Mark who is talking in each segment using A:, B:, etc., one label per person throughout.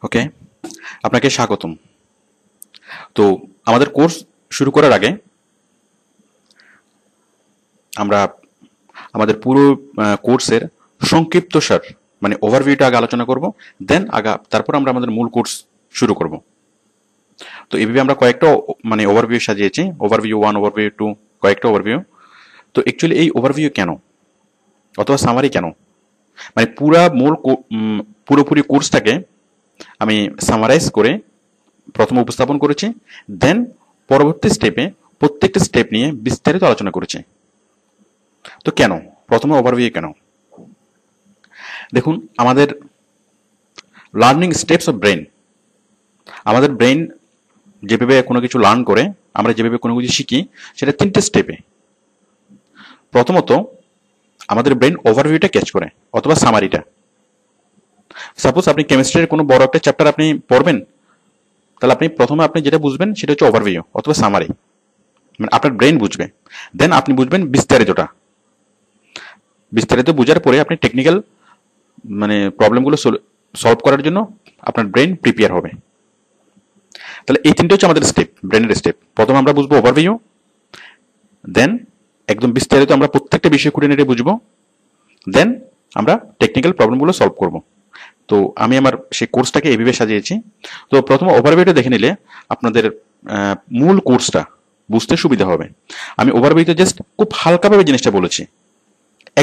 A: ওকে, আপনাকে স্বাগতম। তো আমাদের কোর্স শুরু করার আগে আমরা আমাদের পুরো কোর্সের সংক্ষিপ্তসার মানে ওভারভিউটা আগে আলোচনা করব, তারপর আমরা আমাদের মূল কোর্স শুরু করব। তো এইভাবে আমরা কয়েকটা মানে ওভারভিউ সাজিয়েছি, ওভারভিউ 1, ওভারভিউ 2, কয়েকটা ওভারভিউ। তো অ্যাকচুয়ালি এই ওভারভিউ কেন অথবা সামারি কেন, মানে পুরোপুরি কোর্সটাকে আমি সামারাইজ করে প্রথমে উপস্থাপন করেছি, দেন পরবর্তী স্টেপে প্রত্যেকটা স্টেপ নিয়ে বিস্তারিত আলোচনা করেছি। তো কেন প্রথমে ওভারভিউ কেন? দেখুন, আমাদের লার্নিং স্টেপস অফ ব্রেন, আমাদের ব্রেন যেভাবে কোনো কিছু লার্ন করে, আমরা যেভাবে কোনো কিছু শিখি, সেটা 3টে স্টেপে। প্রথমত আমাদের ব্রেন ওভারভিউটা ক্যাচ করে অথবা সামারিটা। সাপোজ আপনি কেমিস্ট্রির কোনো বড় একটা চ্যাপ্টার আপনি পড়বেন, তাহলে প্রথমে আপনি যেটা বুঝবেন সেটা হচ্ছে ওভারভিউ অথবা সামারি, মানে আপনার ব্রেন বুঝবে। দেন আপনি বুঝবেন বিস্তারিত বোঝার পরে আপনি টেকনিক্যাল মানে প্রবলেমগুলো সলভ করার জন্য আপনার ব্রেন প্রিপেয়ার হবে। তাহলে এই 3টে হচ্ছে আমাদের স্টেপ, ব্রেনের স্টেপ। প্রথমে আমরা বুঝবো ওভারভিউ, দেন একদম বিস্তারিত আমরা প্রত্যেকটা বিষয় খুঁটিনাটি বুঝবো, দেন আমরা টেকনিক্যাল প্রবলেমগুলো সলভ করব। তো আমি আমার সেই কোর্সটাকে এইভাবে সাজিয়েছি। তো প্রথমে ওভারভিউটা দেখে নিলে আপনাদের মূল কোর্সটা বুঝতে সুবিধা হবে। আমি ওভারভিউতে জাস্ট খুব হালকাভাবে জিনিসটা বলেছি,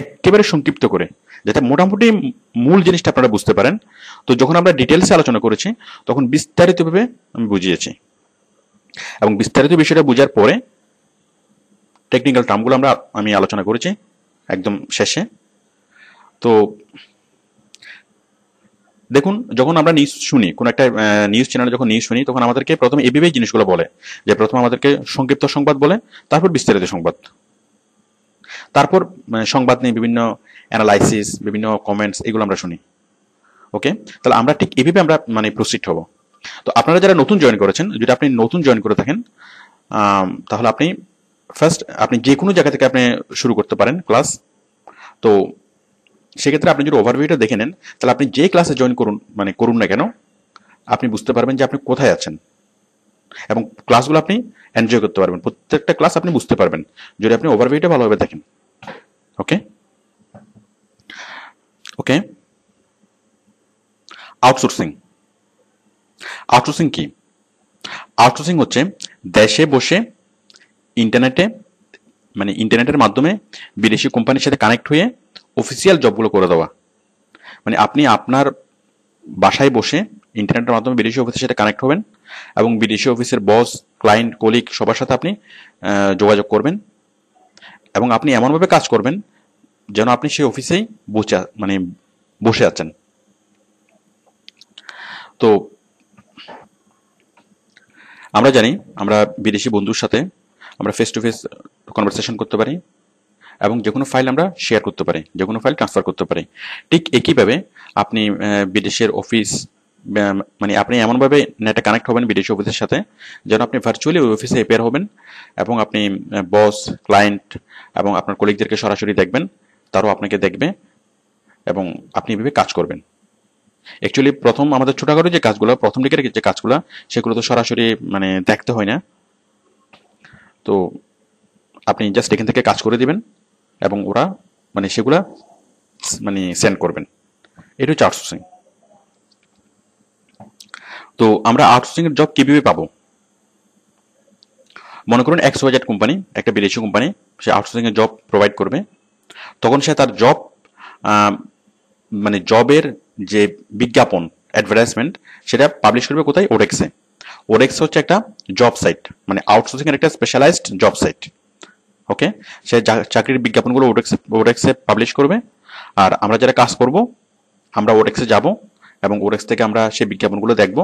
A: একেবারে সংক্ষিপ্ত করে, যাতে মোটামুটি মূল জিনিসটা আপনারা বুঝতে পারেন। তো যখন আমরা ডিটেলসে আলোচনা করেছি তখন বিস্তারিতভাবে আমি বুঝিয়েছি, এবং বিস্তারিত বিষয়টা বোঝার পরে টেকনিক্যাল টার্মগুলো আমি আলোচনা করেছি একদম শেষে। তো দেখুন, যখন আমরা নিউজ শুনি, কোনো একটা নিউজ চ্যানেলে যখন নিউজ শুনি, তখন আমাদেরকে প্রথমে এভাবেই জিনিসগুলো বলে যে প্রথমে আমাদেরকে সংক্ষিপ্ত সংবাদ বলে, তারপর বিস্তারিত সংবাদ, তারপর সংবাদ নিয়ে বিভিন্ন অ্যানালাইসিস, বিভিন্ন কমেন্টস, এগুলো আমরা শুনি। ওকে, তাহলে আমরা ঠিক এভাবে আমরা মানে প্রসিড হব। তো আপনারা যারা নতুন জয়েন করেছেন, যদি আপনি নতুন জয়েন করে থাকেন, তাহলে আপনি যে কোনো জায়গা থেকে আপনি শুরু করতে পারেন ক্লাস। তো সেক্ষেত্রে আপনি যদি ওভারভিউটা দেখে নেন, তাহলে আপনি যে ক্লাসে জয়েন করুন না কেন, আপনি বুঝতে পারবেন যে আপনি কোথায় আছেন, এবং ক্লাসগুলো আপনি এনজয় করতে পারবেন। প্রত্যেকটা ক্লাস আপনি বুঝতে পারবেন যদি আপনি ওভারভিউটা ভালোভাবে দেখেন। ওকে ওকে আউটসোর্সিং কি? আউটসোর্সিং হচ্ছে দেশে বসে ইন্টারনেটের মাধ্যমে বিদেশি কোম্পানির সাথে কানেক্ট হয়ে অফিসিয়াল জবগুলো করে দেওয়া। মানে আপনি আপনার বাসায় বসে ইন্টারনেটের মাধ্যমে বিদেশি অফিসের সাথে কানেক্ট হবেন, এবং বিদেশি অফিসের বস, ক্লায়েন্ট, কলিগ সবার সাথে আপনি যোগাযোগ করবেন, এবং আপনি এমনভাবে কাজ করবেন যেন আপনি সেই অফিসেই বসে আছেন। তো আমরা জানি, আমরা বিদেশি বন্ধুর সাথে আমরা ফেস টু ফেস কনভারসেশন করতে পারি, এবং যে কোনো ফাইল আমরা শেয়ার করতে পারি, যে কোনো ফাইল ট্রান্সফার করতে পারি। ঠিক একইভাবে আপনি বিদেশের অফিস, মানে আপনি এমনভাবে নেটে কানেক্ট হবেন বিদেশি অফিসের সাথে যেন আপনি ভার্চুয়ালি ওই অফিসে অ্যাপিয়ার হবেন, এবং আপনি বস, ক্লায়েন্ট এবং আপনার কলিগদেরকে সরাসরি দেখবেন, তারাও আপনাকে দেখবে, এবং আপনি এভাবে কাজ করবেন। অ্যাকচুয়ালি প্রথম আমাদের ছোটখাটো যে কাজগুলো, প্রথম দিকের যে কাজগুলো, সেগুলো তো সরাসরি দেখতে হয় না। তো আপনি জাস্ট এখান থেকে কাজ করে দিবেন, এবং ওরা সেগুলা সেন্ড করবেন। এটা হচ্ছে আউটসোর্সিং। তো আমরা আউটসোর্সিং এর জব কিভাবে পাবো? মনে করুন XYZ কোম্পানি, একটা বিদেশি কোম্পানি, সে আউটসোর্সিং এর জব প্রোভাইড করবে। তখন সে তার জবের যে বিজ্ঞাপন, অ্যাডভার্টাইজমেন্ট, সেটা পাবলিশ করবে কোথায়? ওডেক্সে। ওডেক্স হচ্ছে একটা জব সাইট, মানে আউটসোর্সিং এর একটা স্পেশালাইজড জব সাইট। ওকে, সে চাকরির বিজ্ঞাপনগুলো ওডেক্সে পাবলিশ করবে, আর আমরা যারা কাজ করব আমরা ওডেক্সে যাব, এবং ওডেক্স থেকে আমরা সেই বিজ্ঞাপনগুলো দেখব,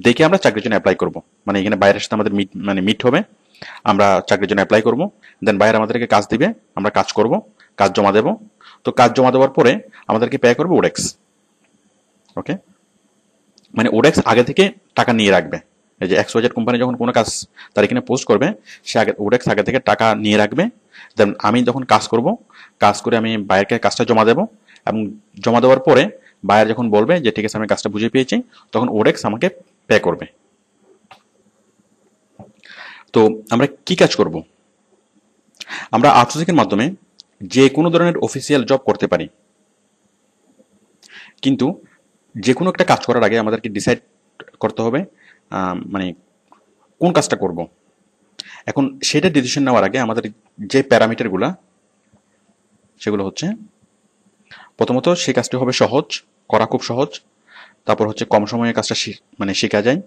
A: দেখে আমরা চাকরির জন্য অ্যাপ্লাই করব। মানে এখানে বাইরের সাথে আমাদের মিট হবে, আমরা চাকরির জন্য অ্যাপ্লাই করব, দেন বাইরে আমাদেরকে কাজ দিবে, আমরা কাজ করব, কাজ জমা দেব। তো কাজ জমা দেওয়ার পরে আমাদেরকে পে করবে ওডেক্স। ওকে, মানে ওডেক্স আগে থেকে টাকা নিয়ে রাখবে। এই যে XYZ কোম্পানি যখন কোনো কাজ তার এখানে পোস্ট করবে, ওডেক্স আগে থেকে টাকা নিয়ে রাখবে। দেন আমি যখন কাজ করে আমি বাইরের কাজটা জমা দেব, এবং জমা দেওয়ার পরে বায়ার যখন বলবে যে ঠিক আছে আমি কাজটা বুঝে পেয়েছি, তখন ওডেক্স আমাকে পে করবে। তো আমরা কি কাজ করব? আমরা আউটসোর্সিং এর মাধ্যমে যে কোনো ধরনের অফিসিয়াল জব করতে পারি, কিন্তু যে কোনো একটা কাজ করার আগে আমাদেরকে ডিসাইড করতে হবে মানে কোন কাজটা করব। এখন সেটা ডিসিশন নেওয়ার আগে আমাদের যে প্যারামিটারগুলো, সেগুলো হচ্ছে প্রথমত সেই কাজটি হবে সহজ, করা খুব সহজ। তারপর হচ্ছে কম সময়ে কাজটা মানে শেখা যায়,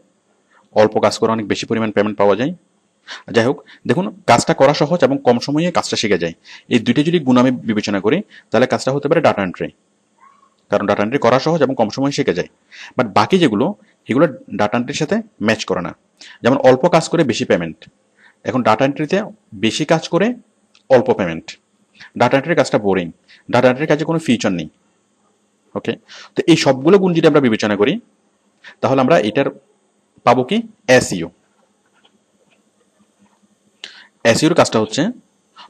A: অল্প কাজ করে অনেক বেশি পরিমাণ পেমেন্ট পাওয়া যায়। যাই হোক, দেখুন কাজটা করা সহজ এবং কম সময়ে কাজটা শেখা যায়, এই দুইটা যদি গুণ আমি বিবেচনা করি, তাহলে কাজটা হতে পারে ডাটা এন্ট্রি। কারণ ডাটা এন্ট্রি করা সহজ এবং কম সময়ে শেখা যায়। বাট বাকি যেগুলো, এগুলো ডাটা এন্ট্রির সাথে ম্যাচ করে না। যেমন অল্প কাজ করে বেশি পেমেন্ট, এখন ডাটা এন্ট্রিতে বেশি কাজ করে অল্প পেমেন্ট। ডাটা এন্ট্রির কাজটা বোরিং, ডাটা এন্ট্রির কাজে কোনো ফিউচার নেই। ওকে, তো এই সবগুলো গুণ যদি আমরা বিবেচনা করি, তাহলে আমরা এটার পাবো কি এসইও। এসইওর কাজটা হচ্ছে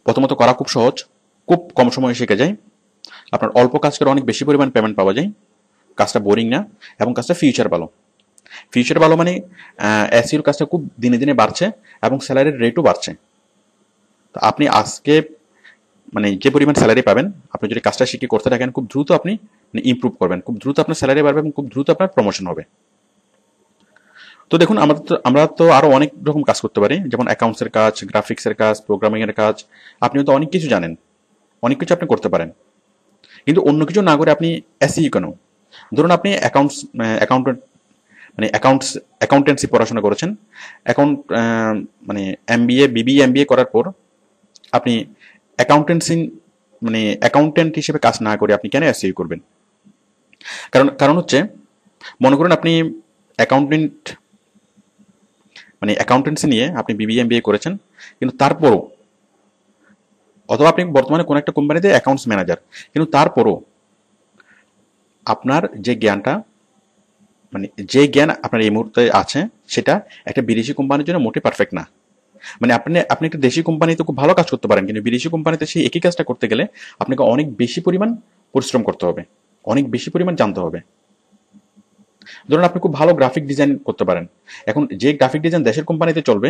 A: প্রথমত করা খুব সহজ, খুব কম সময়ে শেখা যায়, আপনার অল্প কাজ করে অনেক বেশি পরিমাণ পেমেন্ট পাওয়া যায়, কাজটা বোরিং না, এবং কাজটা ফিউচার ভালো। ফিউচার ভালো মানে এসইওর কাজটা খুব দিনে দিনে বাড়ছে এবং স্যালারির রেটও বাড়ছে। তো আপনি আজকে মানে যে পরিমাণ স্যালারি পাবেন, আপনি যদি কাজটা শিখে করতে থাকেন, খুব দ্রুত আপনি ইমপ্রুভ করবেন, খুব দ্রুত আপনার স্যালারি বাড়বে এবং খুব দ্রুত আপনার প্রমোশন হবে। তো দেখুন আমরা তো আরো অনেক রকম কাজ করতে পারি, যেমন অ্যাকাউন্টসের কাজ, গ্রাফিক্সের কাজ, প্রোগ্রামিং এর কাজ। আপনি তো অনেক কিছু জানেন, অনেক কিছু আপনি করতে পারেন, কিন্তু অন্য কিছু না করে আপনি এসইও কেন? ধরুন আপনি অ্যাকাউন্টেন্ট মানে অ্যাকাউন্টেন্সি পড়াশোনা করেছেন, অ্যাকাউন্ট মানে এমবিএ, বিবিএ, এমবিএ করার পর আপনি অ্যাকাউন্টেন্সি মানে অ্যাকাউন্টেন্ট হিসেবে কাজ না করে আপনি কেন এসইও করবেন? কারণ হচ্ছে, মনে করুন আপনি অ্যাকাউন্টেন্ট মানে অ্যাকাউন্টেন্সি নিয়ে আপনি বিবিএ এমবিএ করেছেন, কিন্তু তারপরও, অথবা আপনি বর্তমানে কোনো একটা কোম্পানিতে অ্যাকাউন্টস ম্যানেজার, কিন্তু তারপরও আপনার যে জ্ঞানটা মানে যে জ্ঞান আপনার এই মুহূর্তে আছে, সেটা একটা বিদেশি কোম্পানির জন্য মোটে পারফেক্ট না। মানে আপনি একটা দেশি কোম্পানিতে খুব ভালো কাজ করতে পারেন, কিন্তু বিদেশি কোম্পানিতে সেই একই কাজটা করতে গেলে আপনাকে অনেক বেশি পরিমাণ পরিশ্রম করতে হবে, অনেক বেশি পরিমাণ জানতে হবে। ধরুন আপনি খুব ভালো গ্রাফিক ডিজাইন করতে পারেন, এখন যে গ্রাফিক ডিজাইন দেশের কোম্পানিতে চলবে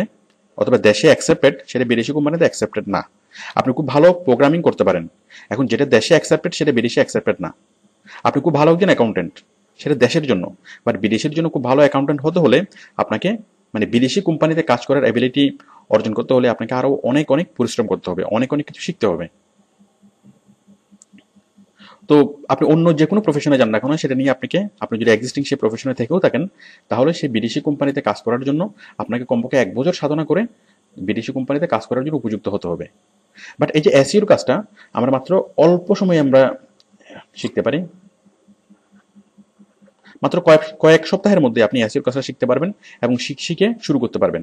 A: অথবা দেশে অ্যাকসেপ্টেড, সেটা বিদেশি কোম্পানিতে অ্যাকসেপ্টেড না। আপনি খুব ভালো প্রোগ্রামিং করতে পারেন, এখন যেটা দেশে অ্যাকসেপ্টেড সেটা বিদেশে অ্যাকসেপ্টেড না। আপনি খুব ভালো একজন অ্যাকাউন্টেন্ট, সেটা দেশের জন্য, বাট বিদেশের জন্য খুব ভালো অ্যাকাউন্টেন্ট হতে হলে আপনাকে বিদেশি কোম্পানিতে কাজ করার অ্যাবিলিটি অর্জন করতে হলে আপনাকে আরো অনেক অনেক পরিশ্রম করতে হবে, অনেক অনেক কিছু শিখতে হবে। তো আপনি অন্য যে কোনো প্রফেশনে যান না কেন, সেটা নিয়ে আপনি যদি এক্সিস্টিং সেই প্রফেশনে থেকেও থাকেন, তাহলে সেই বিদেশি কোম্পানিতে কাজ করার জন্য আপনাকে কমপক্ষে 1 বছর সাধনা করে বিদেশি কোম্পানিতে কাজ করার জন্য উপযুক্ত হতে হবে। বাট এই যে এসইওর কাজটা আমরা মাত্র অল্প সময়ে আমরা শিখতে পারি, মাত্র কয়েক সপ্তাহের মধ্যে আপনি এসইওর কাজটা শিখতে পারবেন এবং শিখে শুরু করতে পারবেন।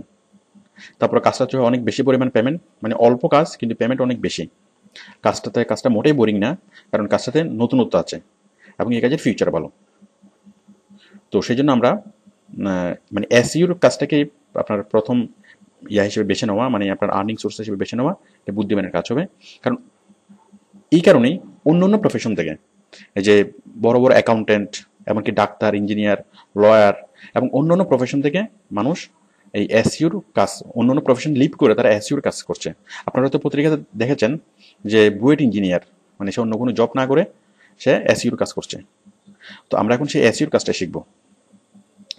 A: তারপর কাজটা হচ্ছে অনেক বেশি পরিমাণ পেমেন্ট, মানে অল্প কাজ কিন্তু পেমেন্ট অনেক বেশি। কাজটা মোটেই বোরিং না, কারণ কাজটাতে নতুনত্ব আছে এবং এই কাজের ফিউচার ভালো। তো সেই জন্য আমরা এসইওর কাজটাকে আপনার প্রথম হিসেবে বেছে নেওয়া, মানে আপনার আর্নিং সোর্স হিসেবে বেছে নেওয়া, এটা বুদ্ধিমানের কাজ হবে। কারণ এই কারণেই অন্য প্রফেশন থেকে, এই যে বড় বড় অ্যাকাউন্টেন্ট, এমনকি ডাক্তার, ইঞ্জিনিয়ার, লয়ার এবং অন্যান্য প্রফেশন থেকে মানুষ এই এসইওর কাজ, অন্যান্য প্রফেশন লিভ করে তারা এসইওর কাজ করছে। আপনারা হয়তো পত্রিকাতে দেখেছেন যে বুয়েট ইঞ্জিনিয়ার, মানে সে অন্য কোনো জব না করে সে এসইওর কাজ করছে। তো আমরা এখন সেই এসইওর কাজটা শিখব,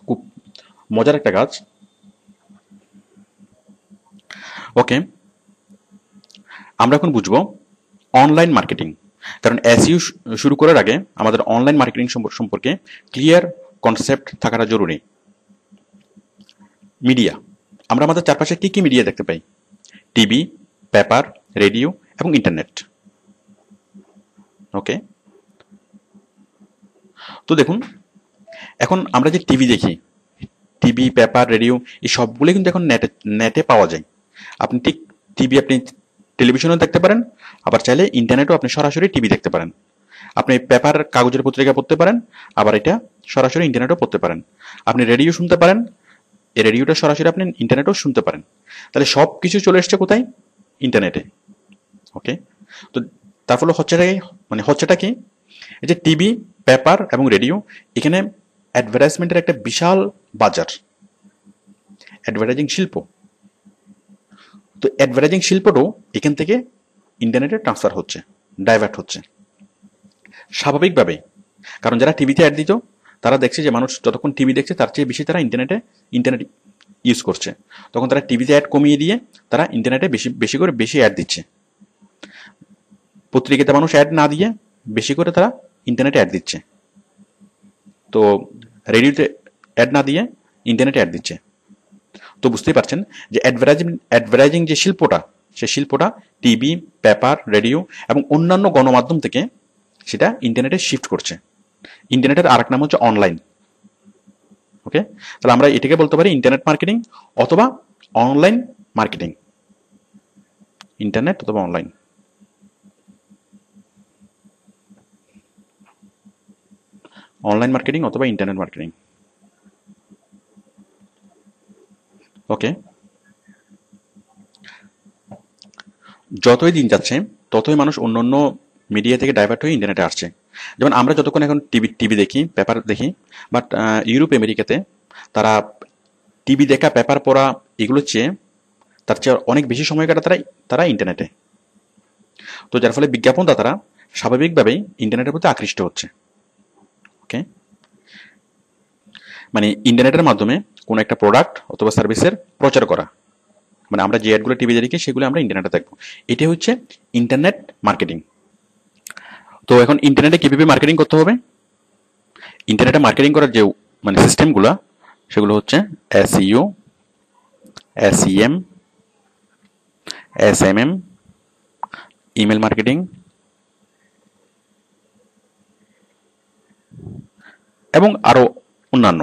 A: খুব মজার একটা কাজ। ওকে, আমরা এখন বুঝবো অনলাইন মার্কেটিং। কারণ এসইও শুরু করার আগে আমাদের অনলাইন মার্কেটিং সম্পর্কে ক্লিয়ার কনসেপ্ট থাকাটা জরুরি। মিডিয়া, আমরা আমাদের চারপাশে কি কি মিডিয়া দেখতে পাই? টিভি, পেপার, রেডিও এবং ইন্টারনেট। ওকে, তো দেখুন এখন আমরা যে টিভি দেখি, টিভি, পেপার, রেডিও, এই সবগুলো কিন্তু এখন নেটে পাওয়া যায়। আপনি ঠিক টিভি আপনি টেলিভিশনেও দেখতে পারেন, আবার চাইলে ইন্টারনেটেও আপনি সরাসরি টিভি দেখতে পারেন। আপনি পেপার, কাগজের পত্রিকা পড়তে পারেন, আবার এটা সরাসরি ইন্টারনেটেও পড়তে পারেন। আপনি রেডিও শুনতে পারেন, এই রেডিওটা সরাসরি আপনি ইন্টারনেটেও শুনতে পারেন। তাহলে সব কিছু চলে এসছে কোথায়? ইন্টারনেটে। ওকে, তো তার ফলে হচ্ছেটা কি? এই যে টিভি, পেপার এবং রেডিও, এখানে অ্যাডভার্টাইজমেন্টের একটা বিশাল বাজার, অ্যাডভার্টাইজিং শিল্প। তো অ্যাডভার্টাইজিং শিল্পটাও এখান থেকে ইন্টারনেটে ট্রান্সফার হচ্ছে, ডাইভার্ট হচ্ছে স্বাভাবিকভাবেই। কারণ যারা টিভিতে অ্যাড দিত তারা দেখছে যে মানুষ যতক্ষণ টিভি দেখছে তার চেয়ে বেশি তারা ইন্টারনেট ইউজ করছে, তখন তারা টিভিতে অ্যাড কমিয়ে দিয়ে তারা ইন্টারনেটে বেশি বেশি করে বেশি অ্যাড দিচ্ছে। পত্রিকাতে মানুষ অ্যাড না দিয়ে বেশি করে তারা ইন্টারনেটে অ্যাড দিচ্ছে, তো রেডিওতে অ্যাড না দিয়ে ইন্টারনেটে অ্যাড দিচ্ছে। তো বুঝতেই পারছেন যে অ্যাডভার্টাইজিং যে শিল্পটা, সে শিল্পটা টিভি, পেপার, রেডিও এবং অন্যান্য গণমাধ্যম থেকে সেটা ইন্টারনেটে শিফট করছে। ইন্টারনেটের আরেক নাম হচ্ছে অনলাইন। ওকে, তাহলে আমরা এটাকে বলতে পারি ইন্টারনেট মার্কেটিং অথবা অনলাইন মার্কেটিং। ইন্টারনেট অথবা অনলাইন। অনলাইন মার্কেটিং অথবা ইন্টারনেট মার্কেটিং। ওকে, যতই দিন যাচ্ছে ততই মানুষ অন্যান্য মিডিয়া থেকে ডাইভার্ট হয়ে ইন্টারনেটে আসছে। যেমন আমরা যতক্ষণ এখন টিভি দেখি, পেপার দেখি, বাট ইউরোপ আমেরিকাতে তারা টিভি দেখা, পেপার পড়া এগুলোর চেয়ে তার চেয়ে অনেক বেশি সময় কাটা তারা ইন্টারনেটে। তো যার ফলে বিজ্ঞাপনদাতারা স্বাভাবিকভাবেই ইন্টারনেটের প্রতি আকৃষ্ট হচ্ছে। ওকে, মানে ইন্টারনেটের মাধ্যমে কোনো একটা প্রোডাক্ট অথবা সার্ভিসের প্রচার করা, মানে আমরা যে অ্যাডগুলো টিভিতে দেখি সেগুলো আমরা ইন্টারনেটে দেখবো, এটাই হচ্ছে ইন্টারনেট মার্কেটিং। তো এখন ইন্টারনেটে কিভাবে মার্কেটিং করতে হবে? ইন্টারনেটে মার্কেটিং করার যে মানে সিস্টেমগুলো, সেগুলো হচ্ছে SEO, SEM, SMM, email marketing এবং আরো অন্যান্য।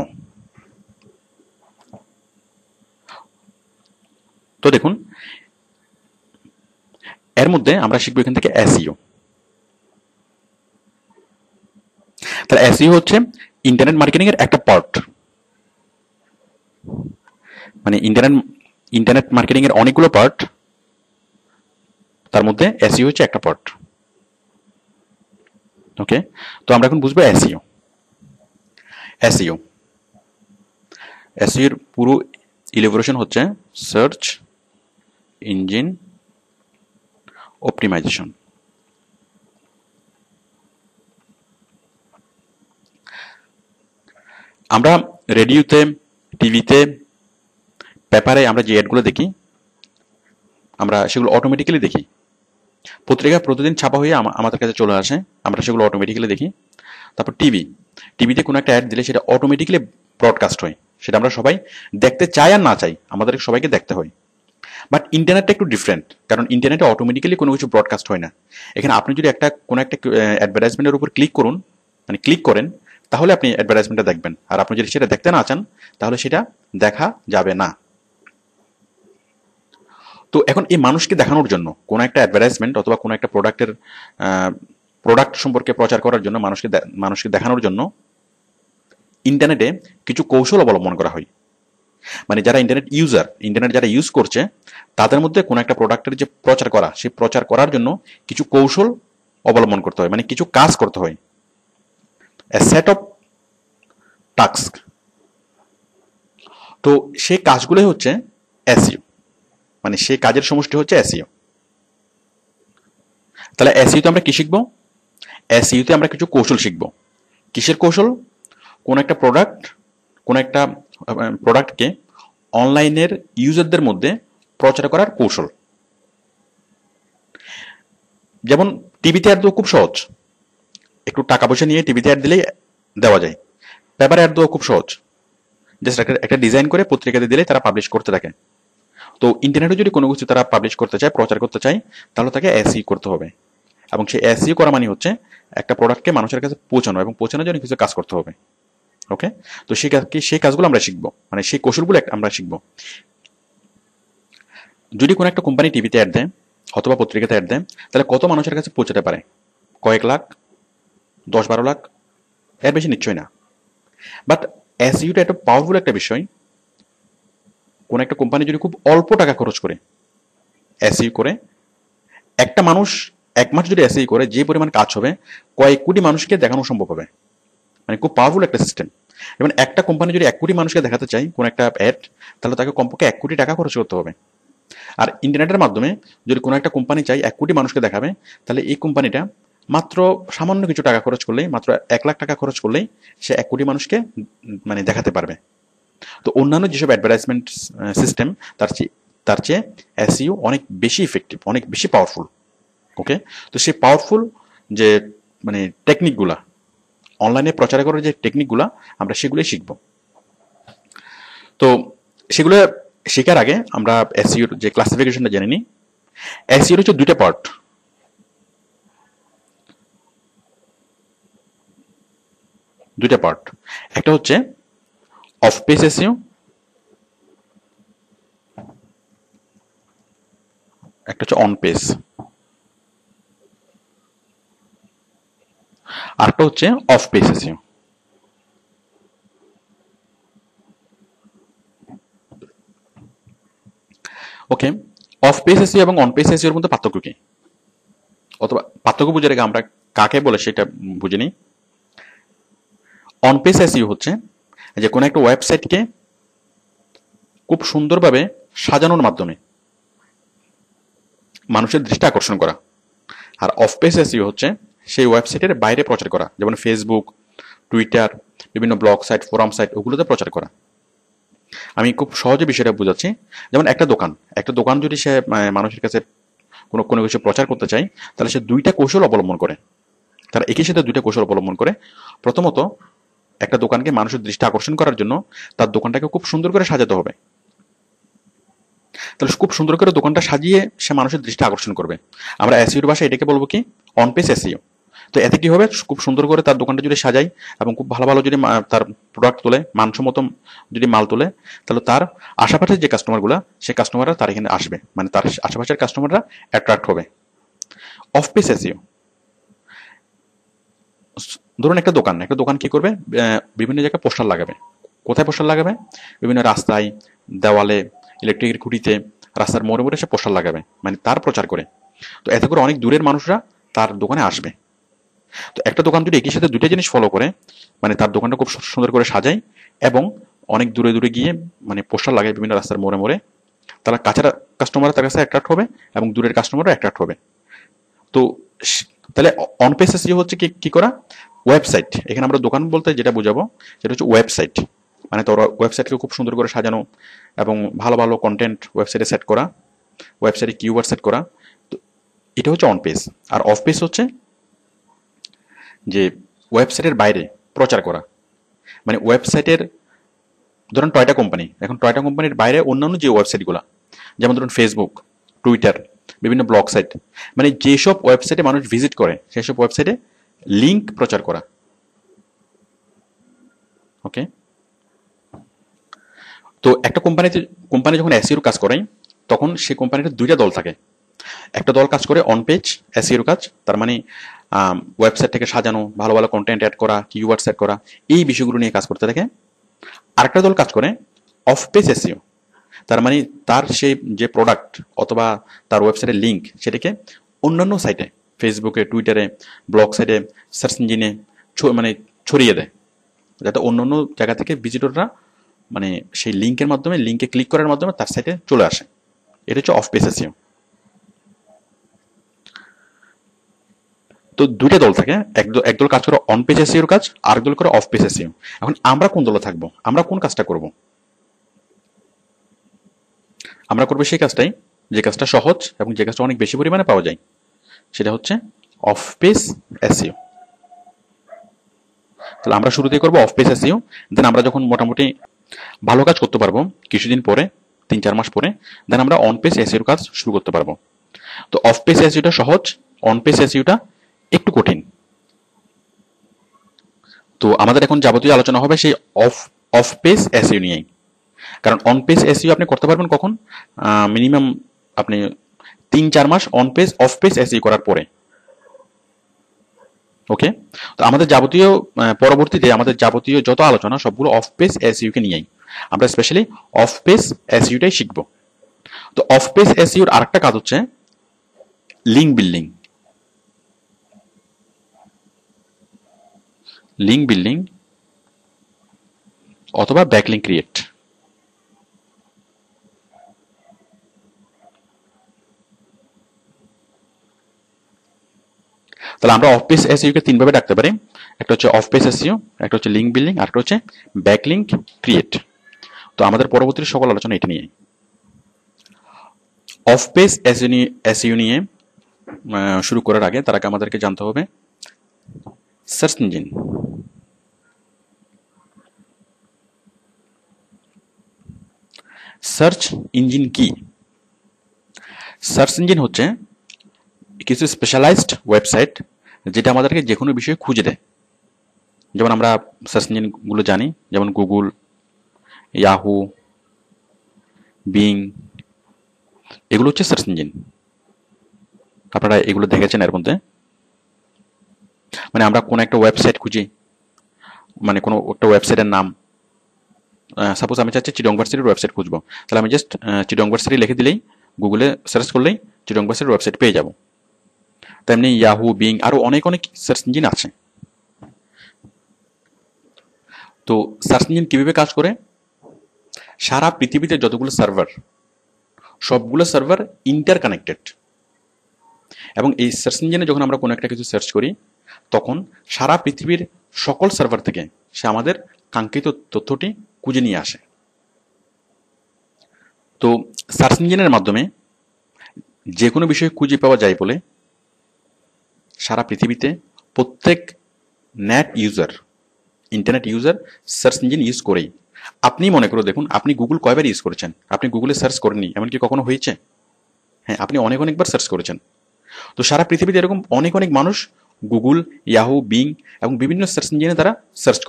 A: তো দেখুন, এর মধ্যে আমরা শিখবো এখান থেকে এসইও। তাহলে এসইও হচ্ছে ইন্টারনেট মার্কেটিং এর একটা পার্ট। মানে ইন্টারনেট মার্কেটিং এর অনেকগুলো পার্ট, তার মধ্যে এসইও হচ্ছে একটা পার্ট। ওকে, তো আমরা এখন বুঝবো এসইও। এসইও এসইও এর পুরো ইলাবোরেশন হচ্ছে সার্চ ইঞ্জিন অপটিমাইজেশন। আমরা রেডিওতে, টিভিতে, পেপারে আমরা যে অ্যাডগুলো দেখি আমরা সেগুলো অটোমেটিক্যালি দেখি। পত্রিকা প্রতিদিন ছাপা হয়ে আমাদের কাছে চলে আসে, আমরা সেগুলো অটোমেটিক্যালি দেখি। তারপর টিভিতে কোনো একটা অ্যাড দিলে সেটা অটোমেটিক্যালি ব্রডকাস্ট হয়, সেটা আমরা সবাই দেখতে চাই আর না চাই, আমাদের সবাইকে দেখতে হয়। বাট ইন্টারনেটটা একটু ডিফারেন্ট, কারণ ইন্টারনেটে অটোমেটিক্যালি কোনো কিছু ব্রডকাস্ট হয় না। এখানে আপনি যদি কোনো একটা অ্যাডভার্টাইজমেন্টের উপর ক্লিক করেন, তাহলে আপনি অ্যাডভার্টাইজমেন্টটা দেখবেন। আর আপনি যদি সেটা দেখতে না চান তাহলে সেটা দেখা যাবে না। তো এখন এই মানুষকে দেখানোর জন্য কোনো একটা অ্যাডভার্টাইজমেন্ট অথবা কোনো একটা প্রোডাক্ট সম্পর্কে প্রচার করার জন্য, মানুষকে দেখানোর জন্য ইন্টারনেটে কিছু কৌশল অবলম্বন করা হয়। মানে যারা ইন্টারনেট যারা ইউজ করছে তাদের মধ্যে কোনো একটা প্রোডাক্টের যে প্রচার করা, সেই প্রচার করার জন্য কিছু কৌশল অবলম্বন করতে হয়, মানে কিছু কাজ করতে হয়, সেট অফ টাস্ক। তো সেই কাজগুলোই হচ্ছে এসইও, মানে সেই কাজের সমষ্টি হচ্ছে এসইও। তাহলে এসইওতে আমরা কি শিখবো? এসইওতে আমরা কিছু কৌশল শিখবো। কিসের কৌশল? কোন একটা প্রোডাক্টকে অনলাইনের ইউজারদের মধ্যে প্রচার করার কৌশল। যেমন টিভিতে অ্যাড দেওয়া খুব সহজ, একটু টাকা পয়সা নিয়ে টিভিতে অ্যাড দিলেই দেওয়া যায়। পেপারে অ্যাড দেওয়া খুব সহজ, জাস্ট একটা ডিজাইন করে পত্রিকাতে দিলেই তারা পাবলিশ করতে থাকে। তো ইন্টারনেটে যদি কোনো কিছু তারা পাবলিশ করতে চায়, প্রচার করতে চায়, তাহলে তাকে এসইও করতে হবে। এবং সেই এসইও করা মানে হচ্ছে একটা প্রোডাক্টকে মানুষের কাছে পৌঁছানো, এবং পৌঁছানোর জন্য কিছু কাজ করতে হবে। ওকে, তো সেই কাজগুলো আমরা শিখবো, মানে সেই কৌশলগুলো আমরা শিখবো। যদি কোনো একটা কোম্পানি টিভিতে অ্যাড দেয় অথবা পত্রিকাতে অ্যাড দেয়, তাহলে কত মানুষের কাছে পৌঁছাতে পারে? কয়েক লাখ, 10-12 লাখ, এর বেশি নিশ্চয়ই না। বাট এসইওটা একটা পাওয়ারফুল একটা বিষয়। কোন একটা কোম্পানি যদি খুব অল্প টাকা খরচ করে এসইও করে, একটা মানুষ 1 মাস যদি এসইও করে যে পরিমাণ কাজ হবে কয়েক কোটি মানুষকে দেখানো সম্ভব হবে। মানে খুব পাওয়ারফুল একটা সিস্টেম। এবং একটা কোম্পানি যদি 1 কোটি মানুষকে দেখাতে চায় কোন একটা অ্যাড, তাহলে তাকে কমপক্ষে 1 কোটি টাকা খরচ করতে হবে। আর ইন্টারনেটের মাধ্যমে যদি কোনো একটা কোম্পানি চাই 1 কোটি মানুষকে দেখাবে, তাহলে এই কোম্পানিটা মাত্র সামান্য কিছু টাকা খরচ করলেই, মাত্র 1 লাখ টাকা খরচ করলেই সে 1 কোটি মানুষকে মানে দেখাতে পারবে। তো অন্যান্য যেসব অ্যাডভার্টাইজমেন্ট সিস্টেম তার চেয়ে এসইও অনেক বেশি ইফেক্টিভ, অনেক বেশি পাওয়ারফুল। ওকে, তো সেই পাওয়ারফুল যে মানে টেকনিকগুলা, অনলাইনে প্রচার করার যে টেকনিকগুলা, আমরা সেগুলোই শিখব। তো সেগুলো শেখার আগে আমরা এসইওর যে ক্লাসিফিকেশনটা জেনে নিই। এসইওর হচ্ছে দুইটা পার্ট। একটা হচ্ছে অফ পেজ এসইও, একটা হচ্ছে অন পেজ, আরেকটা হচ্ছে of page SEO. Okay, of page SEO এবং অন পেজ এসইওর মধ্যে পার্থক্য কি, অথবা পার্থক্য বুঝে রেখে আমরা কাকে বলে সেটা বুঝে নিই। অন পেজ এসইও হচ্ছে যে কোনো একটা ওয়েবসাইটকে খুব সুন্দরভাবে সাজানোর মাধ্যমে মানুষের দৃষ্টি আকর্ষণ করা। আর অফ পেজ এসইও হচ্ছে সেই ওয়েবসাইটের বাইরে প্রচার করা, যেমন ফেসবুক, টুইটার, বিভিন্ন ব্লগ সাইট, ফোরাম সাইট, ওগুলোতে প্রচার করা। আমি খুব সহজে বিষয়টা বুঝাচ্ছি। যেমন একটা দোকান যদি সে মানুষের কাছে কোনো কিছু প্রচার করতে চায়, তাহলে সে দুইটা কৌশল অবলম্বন করে। তারা একই সাথে দুইটা কৌশল অবলম্বন করে। প্রথমত, একটা দোকানকে মানুষের দৃষ্টি আকর্ষণ করার জন্য তার দোকানটাকে খুব সুন্দর করে সাজাতে হবে। তাহলে খুব সুন্দর করে দোকানটা সাজিয়ে সে মানুষের দৃষ্টি আকর্ষণ করবে। আমরা এসইওর ভাষায় এটাকে বলবো কি, অন পেজ এসইও। তো এতে কি হবে, খুব সুন্দর করে তার দোকানটা যদি সাজাই এবং খুব ভালো ভালো যদি তার প্রোডাক্ট তোলে, মানসম্মত যদি মাল তোলে, তাহলে তার আশেপাশের যে কাস্টমারগুলো, সেই কাস্টমাররা তার এখানে আসবে, মানে তার আশেপাশের কাস্টমাররা অ্যাট্রাক্ট হবে। অফ পেজ এসইও, ধরুন একটা দোকান কি করবে, বিভিন্ন জায়গায় পোস্টার লাগাবে। কোথায় পোস্টার লাগাবে? বিভিন্ন রাস্তায়, দেওয়ালে, ইলেকট্রিকের খুঁটিতে, রাস্তার মোড়ে মোড়ে সে পোস্টার লাগাবে, মানে তার প্রচার করে। তো এতে করে অনেক দূরের মানুষরা তার দোকানে আসবে। তো একটা দোকান যদি একই সাথে দুইটা জিনিস ফলো করে, মানে তার দোকানটা খুব সুন্দর করে সাজায় এবং অনেক দূরে দূরে গিয়ে মানে পোস্টার লাগায় বিভিন্ন রাস্তার মোড়ে মোড়ে, তারা কাছের কাস্টমার তার কাছে অ্যাট্রাক্ট হবে এবং দূরের কাস্টমারও অ্যাট্রাক্ট হবে। তো তাহলে অন পেজ এসইও হচ্ছে কি করা, ওয়েবসাইট। এখানে আমরা দোকান বলতে যেটা বোঝাবো সেটা হচ্ছে ওয়েবসাইট, মানে তোর ওয়েবসাইটকে খুব সুন্দর করে সাজানো এবং ভালো ভালো কন্টেন্ট ওয়েবসাইটে সেট করা, ওয়েবসাইটে কিওয়ার্ড সেট করা। তো এটা হচ্ছে অন পেজ। আর অফ পেজ হচ্ছে যে ওয়েবসাইটের বাইরে প্রচার করা, মানে ওয়েবসাইটের ধরুন টয়টা কোম্পানি, এখন টয়টা কোম্পানির বাইরে অন্যান্য যে ওয়েবসাইটগুলো, যেমন ধরুন ফেসবুক, টুইটার, বিভিন্ন ব্লগ সাইট, মানে যেসব ওয়েবসাইটে মানুষ ভিজিট করে সেসব ওয়েবসাইটে লিঙ্ক প্রচার করা। ওকে, তো একটা কোম্পানি যখন এসইওর কাজ করে, তখন সেই কোম্পানির দুইটা দল থাকে। একটা দল কাজ করে অন পেজ এসইওর কাজ, তার মানে ওয়েবসাইট থেকে সাজানো, ভালো ভালো কন্টেন্ট অ্যাড করা, কিওয়ার্ড সেট করা, এই বিষয়গুলো নিয়ে কাজ করতে থাকে। আরেকটা দল কাজ করে অফ পেজ এসইও, তার মানে তার সেই যে প্রোডাক্ট অথবা তার ওয়েবসাইটের লিঙ্ক, সেটাকে অন্যান্য সাইটে, ফেসবুকে, টুইটারে, ব্লগ সাইটে, সার্চ ইঞ্জিনে মানে ছড়িয়ে দেয়, যাতে অন্যান্য জায়গা থেকে ভিজিটররা মানে সেই লিঙ্কে ক্লিক করার মাধ্যমে তার সাইটে চলে আসে। এটা হচ্ছে অফ পেজ এসইও। তো দুইটা দল থাকে, একদল কাজ করে অন পেজ এসইওর কাজ, আরেক দল করে অফ পেজ এসইও। এখন আমরা কোন দলে থাকবো, আমরা কোন কাজটা করব? আমরা করবো সেই কাজটাই যে কাজটা সহজ এবং যে কাজটা অনেক বেশি পরিমাণে পাওয়া যায়, সেটা হচ্ছে অফ পেজ এসইও। তাহলে আমরা শুরুতেই করবো অফ পেজ এসইও, দেন আমরা যখন মোটামুটি ভালো কাজ করতে পারবো কিছুদিন পরে, 3-4 মাস পরে, দেন আমরা অন পেজ এসইওর কাজ শুরু করতে পারবো। তো অফ পেজ এসইওটা সহজ, অন পেজ এসইওটা একটু কঠিন। তো আমাদের এখন যাবতীয় আলোচনা হবে সেই অফ পেজ এসইও নিয়েই। কারণ অন পেজ এসইও আপনি করতে পারবেন কখন, মিনিমাম আপনি 3-4 মাস অফ পেজ এসইও করার পরে। ওকে, তো আমাদের পরবর্তীতে আমাদের যাবতীয় যত আলোচনা সবগুলো অফ পেজ এসইও কে নিয়েই, আমরা স্পেশালি অফ পেজ এসইওটাই শিখব। তো অফ পেজ এসইওর আরেকটা কাজ হচ্ছে লিঙ্ক বিল্ডিং। লিঙ্ক বিল্ডিং অথবা ব্যাকলিঙ্ক ক্রিয়েট। তাহলে আমরা অফ পেজ এসইও কে তিনভাবে ডাকতে পারি, একটা হচ্ছে অফ পেজ এসইও, একটা হচ্ছে লিঙ্ক বিল্ডিং, আর একটা হচ্ছে ব্যাকলিঙ্ক ক্রিয়েট। তো আমাদের পরবর্তী সকল আলোচনা এটা নিয়ে। অফ পেজ এসইও নিয়ে শুরু করার আগে তার আগে আমাদেরকে জানতে হবে সার্চ ইঞ্জিন। সার্চ ইঞ্জিন কি? সার্চ ইঞ্জিন হচ্ছে কিছু স্পেশালাইজড ওয়েবসাইট যেটা আমাদেরকে যে কোনো বিষয়ে খুঁজে দেয়। যেমন আমরা সার্চ ইঞ্জিনগুলো জানি, যেমন গুগল, ইয়াহু, বিং, এগুলো হচ্ছে সার্চ ইঞ্জিন। আপনারা এগুলো দেখেছেন এর মধ্যে। মানে আমরা কোনো একটা ওয়েবসাইট খুঁজি, মানে কোনো একটা ওয়েবসাইটের নাম, সাপোজ আমি চাচ্ছি চিটং ভার্সিটির ওয়েবসাইট খুঁজবো, তাহলে আমি জাস্ট চিটং ভার্সিটি লিখে দিলেই, গুগলে সার্চ করলেই চিটং ভার্সিটির ওয়েবসাইট পেয়ে যাব। তেমনি ইয়াহু, বিং, আরো অনেক অনেক সার্চ ইঞ্জিন আছে। তো সার্চ ইঞ্জিন কিভাবে কাজ করে? সারা পৃথিবীতে যতগুলো সার্ভার, সবগুলো সার্ভার ইন্টার কানেক্টেড, এবং এই সার্চ ইঞ্জিনে যখন আমরা কোনো একটা কিছু সার্চ করি তখন সারা পৃথিবীর সকল সার্ভার থেকে সে আমাদের কাঙ্ক্ষিত তথ্যটি খুঁজে নিয়ে আসে। তো সার্চ ইঞ্জিনের মাধ্যমে যে কোনো বিষয় খুঁজে পাওয়া যায় বলে সারা পৃথিবীতে প্রত্যেক net user, internet user search engine use করেই। আপনি মনে করে দেখুন, আপনি গুগল কয়বার ইউজ করেছেন? আপনি গুগলে সার্চ করেননি এমনকি কখনো হয়েছে? হ্যাঁ, আপনি অনেক অনেকবার সার্চ করেছেন। তো সারা পৃথিবীতে এরকম অনেক অনেক মানুষ গুগল, ইয়াহু, বিং এবং বিভিন্ন সার্চ ইঞ্জিনে তারা সার্চ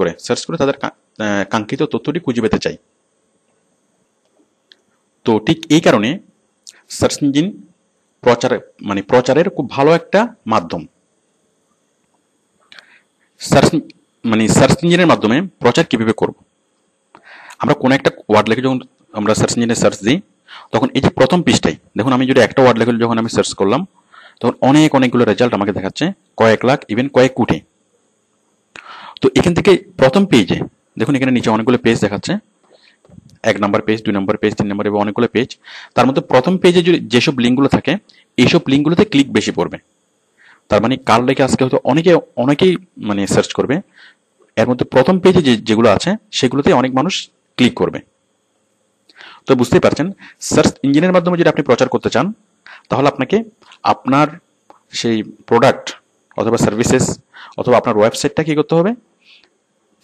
A: করে তাদের কাঙ্ক্ষিত তথ্যটি খুঁজে পেতে চায়। তো ঠিক এই কারণে সার্চ ইঞ্জিন প্রচারের খুব ভালো একটা মাধ্যম। সার্চ ইঞ্জিনের মাধ্যমে প্রচার কিভাবে করব? আমরা কোনো একটা ওয়ার্ড লিখে যখন আমরা সার্চ ইঞ্জিনে সার্চ দিই তখন এই যে প্রথম পৃষ্ঠায় দেখুন, আমি যদি একটা ওয়ার্ড লিখে যখন আমি সার্চ করলাম তখন অনেকগুলো রেজাল্ট আমাকে দেখাচ্ছে, কয়েক লাখ, ইভেন কয়েক কোটি। তো এখান থেকে প্রথম পেজে দেখুন, এখানে নিচে অনেকগুলো পেজ দেখাচ্ছে, 1 নম্বর পেজ, 2 নম্বর পেজ, 3 নম্বর, এবং অনেকগুলো পেজ। তার মধ্যে প্রথম পেজে যদি যেসব লিঙ্কগুলো থাকে এইসব লিঙ্কগুলোতে ক্লিক বেশি পড়বে। তার মানে কার লেগে আজকে হয়তো অনেকেই মানে সার্চ করবে, এর মধ্যে প্রথম পেজে যেগুলো আছে সেগুলোতে অনেক মানুষ ক্লিক করবে। তো বুঝতেই পারছেন, সার্চ ইঞ্জিনের মাধ্যমে যদি আপনি প্রচার করতে চান তাহলে আপনাকে আপনার সেই প্রোডাক্ট অথবা সার্ভিসেস অথবা আপনার ওয়েবসাইটটা কি করতে হবে?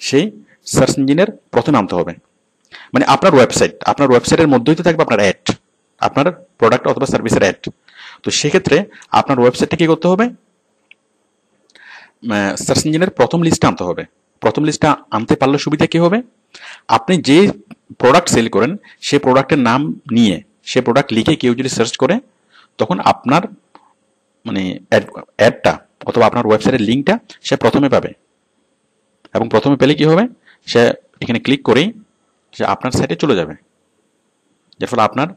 A: সেই সার্চ ইঞ্জিনের প্রথমে আনতে হবে। মানে আপনার ওয়েবসাইটের মধ্যেই তো থাকবে আপনার অ্যাড, আপনার প্রোডাক্ট অথবা সার্ভিসের অ্যাড। তো সেক্ষেত্রে আপনার ওয়েবসাইটটা কি করতে হবে? সার্চ ইঞ্জিনের প্রথম লিস্টে আনতে হবে। প্রথম লিস্টটা আনতে পারলে সুবিধা কি হবে? আপনি যে প্রোডাক্ট সেল করেন সেই প্রোডাক্টের নাম নিয়ে, সে প্রোডাক্ট লিখে কেউ যদি সার্চ করে তখন আপনার মানে অ্যাডটা অথবা আপনার ওয়েবসাইটের লিঙ্কটা সে প্রথমে পাবে, এবং প্রথমে পেলে কি হবে? সে এখানে ক্লিক করেই সে আপনার সাইটে চলে যাবে, যার ফলে আপনার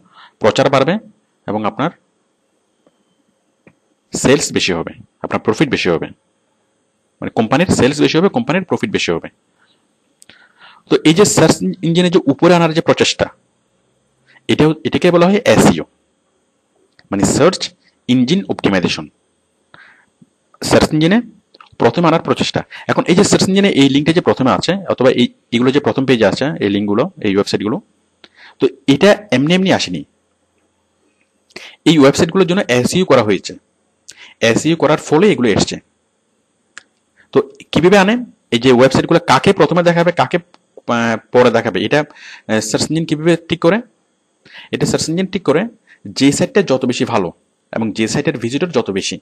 A: প্রচার বাড়বে এবং আপনার সেলস বেশি হবে, আপনার প্রফিট বেশি হবে। মানে কোম্পানির সেলস বেশি হবে, কোম্পানির প্রফিট বেশি হবে। তো এই যে সার্চ ইঞ্জিনে যে উপরে আনার যে প্রচেষ্টা, এটাকে বলা হয় এসইও, মানে সার্চ ইঞ্জিন অপটিমাইজেশন। সার্চ ইঞ্জিনে প্রথমে আনার প্রচেষ্টা। এখন এই যে সার্চ ইঞ্জিনে এই লিঙ্কটা যে প্রথমে আছে অথবা এইগুলো যে প্রথম পেজে আছে, এই লিঙ্কগুলো, এই ওয়েবসাইটগুলো, তো এটা এমনি এমনি আসেনি। এই ওয়েবসাইটগুলোর জন্য এসইও করা হয়েছে, এসইও করার ফলে এগুলো এসছে। তো কিভাবে আনে? এই যে ওয়েবসাইটগুলো কাকে প্রথমে দেখাবে, কাকে পরে দেখাবে, এটা সার্চ ইঞ্জিন কিভাবে ঠিক করে? এটা সার্চ ইঞ্জিন ঠিক করে যে সাইটটা যত বেশি ভালো এবং যে সাইটের ভিজিটর যত বেশি।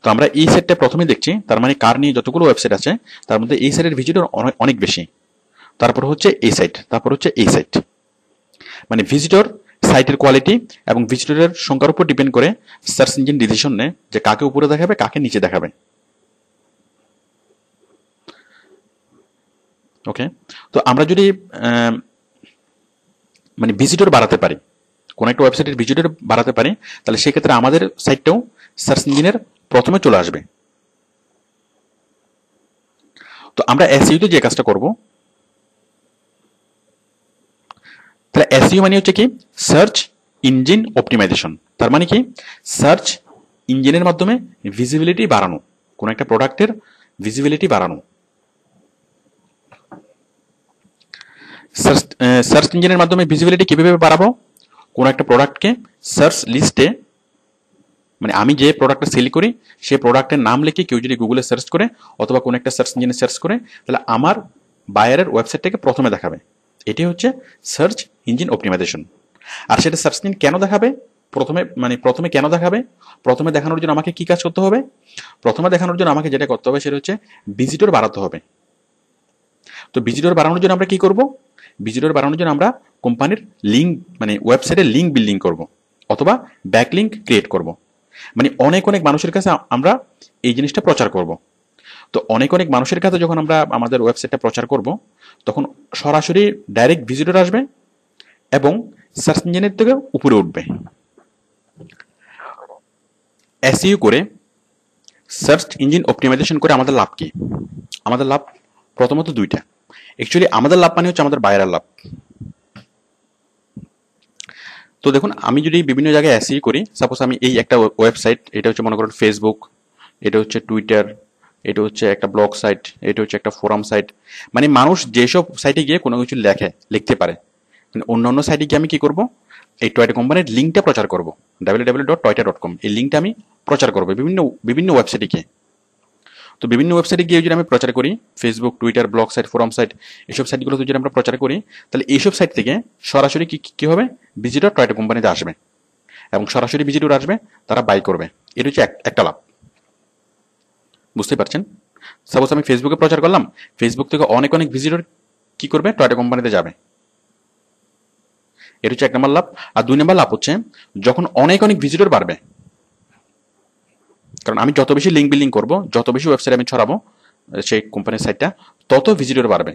A: তো আমরা এই সাইটটা প্রথমে দেখছি, তার মানে কার নিয়ে যতগুলো ওয়েবসাইট আছে তার মধ্যে এই সাইটের ভিজিটর অনেক বেশি, তারপর হচ্ছে এই সাইট, তারপর হচ্ছে এই সাইট। মানে ভিজিটর, সাইটের কোয়ালিটি এবং ভিজিটরের সংখ্যার উপর ডিপেন্ড করে সার্চ ইঞ্জিন ডিসিশন নেয় যে কাকে উপরে দেখাবে, কাকে নিচে দেখাবে। ওকে, তো আমরা যদি মানে ভিজিটর বাড়াতে পারি, কোন একটা ওয়েবসাইটের ভিজিটর বাড়াতে পারি, তাহলে সেক্ষেত্রে আমাদের সাইটটাও সার্চ ইঞ্জিনের প্রথমে চলে আসবে। তো তো আমরা এসইও তে যে কাজটা করব, তাহলে এসইও মানে হচ্ছে কি সার্চ ইঞ্জিন অপটিমাইজেশন। তার মানে কি সার্চ ইঞ্জিনের মাধ্যমে ভিজিবিলিটি বাড়ানো, কোন একটা প্রোডাক্টের ভিজিবিলিটি বাড়ানো। সার্চ ইঞ্জিনের মাধ্যমে ভিজিবিলিটি কিভাবে বাড়াবো? কোন একটা প্রোডাক্টকে সার্চ লিস্টে, মানে আমি যে প্রোডাক্টটা সেল করি সেই প্রোডাক্টের নাম লিখে কেউ যদি গুগলে সার্চ করে অথবা কোনো একটা সার্চ ইঞ্জিনে সার্চ করে, তাহলে আমার বায়ারের ওয়েবসাইটটাকে প্রথমে দেখাবে। এটি হচ্ছে সার্চ ইঞ্জিন অপটিমাইজেশন। আর সেটা সার্চ ইঞ্জিন কেন দেখাবে? প্রথমে কেন দেখাবে? প্রথমে দেখানোর জন্য আমাকে কি কাজ করতে হবে? প্রথমে দেখানোর জন্য আমাকে যেটা করতে হবে সেটা হচ্ছে ভিজিটর বাড়াতে হবে। তো ভিজিটর বাড়ানোর জন্য আমরা কি করব? ভিজিটর বাড়ানোর জন্য আমরা কোম্পানির লিঙ্ক, মানে ওয়েবসাইটের লিঙ্ক বিল্ডিং করব অথবা ব্যাকলিঙ্ক ক্রিয়েট করব। মানে অনেক অনেক মানুষের কাছে আমরা এই জিনিসটা প্রচার করব। তো অনেক অনেক মানুষের কাছে যখন আমরা আমাদের ওয়েবসাইটটা প্রচার করব, তখন সরাসরি ডাইরেক্ট ভিজিটর আসবে এবং সার্চ ইঞ্জিনের থেকে উপরে উঠবে। এসইও করে, সার্চ ইঞ্জিন অপটিমাইজেশন করে আমাদের লাভ কি? আমাদের লাভ প্রথমত দুইটা। অ্যাকচুয়ালি আমাদের লাভ মানে হচ্ছে আমাদের বায়ারের লাভ। তো দেখুন, আমি যদি বিভিন্ন জায়গায় এসইও করি, সাপোজ আমি এই একটা ওয়েবসাইট, এটা হচ্ছে মনে করেন ফেসবুক, এটা হচ্ছে টুইটার, এটা হচ্ছে একটা ব্লগ সাইট, এটা হচ্ছে একটা ফোরাম সাইট। মানে মানুষ যেসব সাইটে গিয়ে কোনো কিছু লিখতে পারে, মানে অন্যান্য সাইটে গিয়ে আমি কি করব? এই টয়টা কোম্পানির লিঙ্কটা প্রচার করব, www.toyota.com। এই লিঙ্কটা আমি প্রচার করবো বিভিন্ন বিভিন্ন ওয়েবসাইটে গিয়ে। তো বিভিন্ন ওয়েবসাইটে গিয়ে যদি আমি প্রচার করি, Facebook, Twitter, blog site, forum site, এইসব সাইটগুলোতে যদি আমরা প্রচার করি, তাহলে এইসব সাইট থেকে সরাসরি কি হবে? ভিজিটর টয়টা কোম্পানিতে আসবে এবং সরাসরি ভিজিটর আসবে, তারা বাই করবে। এটা হচ্ছে একটা লাভ। বুঝতে পারছেন? সাপোজ আমি ফেসবুকে প্রচার করলাম, ফেসবুক থেকে অনেক অনেক ভিজিটর কি করবে? টয়টা কোম্পানিতে যাবে। এটা হচ্ছে এক নম্বর লাভ। আর দুই নম্বর লাভ হচ্ছে যখন অনেক অনেক ভিজিটর বাড়বে, কারণ আমি যত বেশি লিঙ্ক বিল্ডিং করব, যত বেশি ওয়েবসাইট আমি ছড়াবো সেই কোম্পানির সাইটটা, তত ভিজিটর বাড়বে।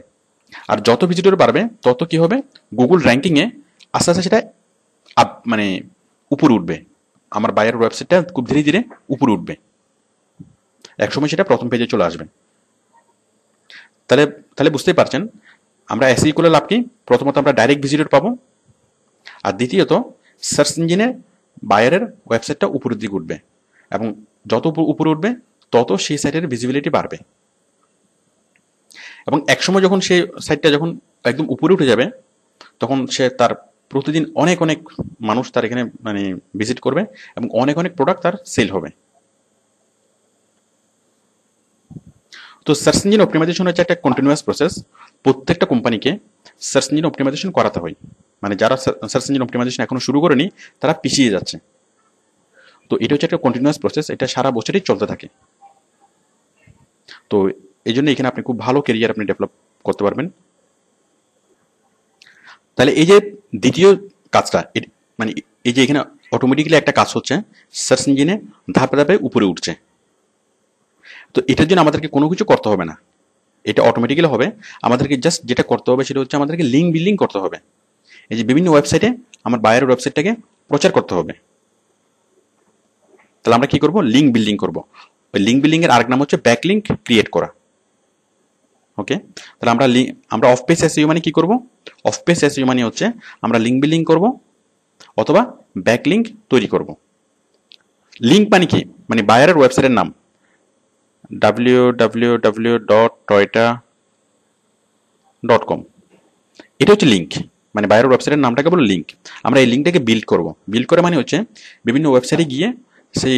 A: আর যত ভিজিটর বাড়বে তত কি হবে? গুগল র্যাঙ্কিংয়ে আস্তে আস্তে সেটা মানে উপরে উঠবে। আমার বায়ার ওয়েবসাইটটা খুব ধীরে ধীরে উপরে উঠবে, একসময় সেটা প্রথম পেজে চলে আসবে। তাহলে তাহলে বুঝতেই পারছেন আমরা এসইও করলে লাভ কি? প্রথমত আমরা ডাইরেক্ট ভিজিটর পাবো, আর দ্বিতীয়ত সার্চ ইঞ্জিনে বায়ারের ওয়েবসাইটটা উপরের দিকে উঠবে এবং যত উপরে উঠবে তত সেই সাইটের ভিজিবিলিটি বাড়বে। এবং একসময় যখন সেই সাইটটা যখন একদম উপরে উঠে যাবে, তখন সে তার প্রতিদিন অনেক অনেক মানুষ তার এখানে মানে ভিজিট করবে এবং অনেক অনেক প্রোডাক্ট তার সেল হবে। তো সার্চ ইঞ্জিন অপটিমাইজেশন হচ্ছে একটা কন্টিনিউয়াস প্রসেস। প্রত্যেকটা কোম্পানিকে সার্চ ইঞ্জিন অপটিমাইজেশন করাতে হয়। মানে যারা সার্চ ইঞ্জিন অপটিমাইজেশন এখনো শুরু করেনি, তারা পিছিয়ে যাচ্ছে। তো এটা হচ্ছে একটা কন্টিনিউয়াস প্রসেস, এটা সারা বছরই চলতে থাকে। তো এই জন্য এখানে আপনি খুব ভালো কেরিয়ার আপনি ডেভেলপ করতে পারবেন। তাহলে এই যে দ্বিতীয় কাজটা, মানে এই যে এখানে অটোমেটিক্যালি একটা কাজ হচ্ছে, সার্চ ইঞ্জিনে ধাপে ধাপে উপরে উঠছে। তো এটার জন্য আমাদেরকে কোনো কিছু করতে হবে না, এটা অটোমেটিক্যালি হবে। আমাদেরকে জাস্ট যেটা করতে হবে সেটা হচ্ছে আমাদেরকে লিঙ্ক বিল্ডিং করতে হবে। এই যে বিভিন্ন ওয়েবসাইটে আমার বায়ারের ওয়েবসাইটটাকে প্রচার করতে হবে। তাহলে আমরা কি করব? লিঙ্ক বিল্ডিং করব। ওই লিঙ্ক বিল্ডিং এর আরেক নাম হচ্ছে ব্যাকলিঙ্ক ক্রিয়েট করা। ওকে, তাহলে আমরা অফ পেজ এসইও মানে কি করব? অফ পেজ এসইও মানে হচ্ছে আমরা লিঙ্ক বিল্ডিং করব অথবা ব্যাকলিঙ্ক তৈরি করব। লিঙ্ক মানে কি? মানে বায়ারের ওয়েবসাইটের নাম www.toyota.com, এটা হচ্ছে লিঙ্ক। মানে বায়ারের ওয়েবসাইটের নামটাকে বলো লিঙ্ক। আমরা এই লিঙ্কটাকে বিল্ড করব। বিল্ড করে মানে হচ্ছে বিভিন্ন ওয়েবসাইটে গিয়ে সেই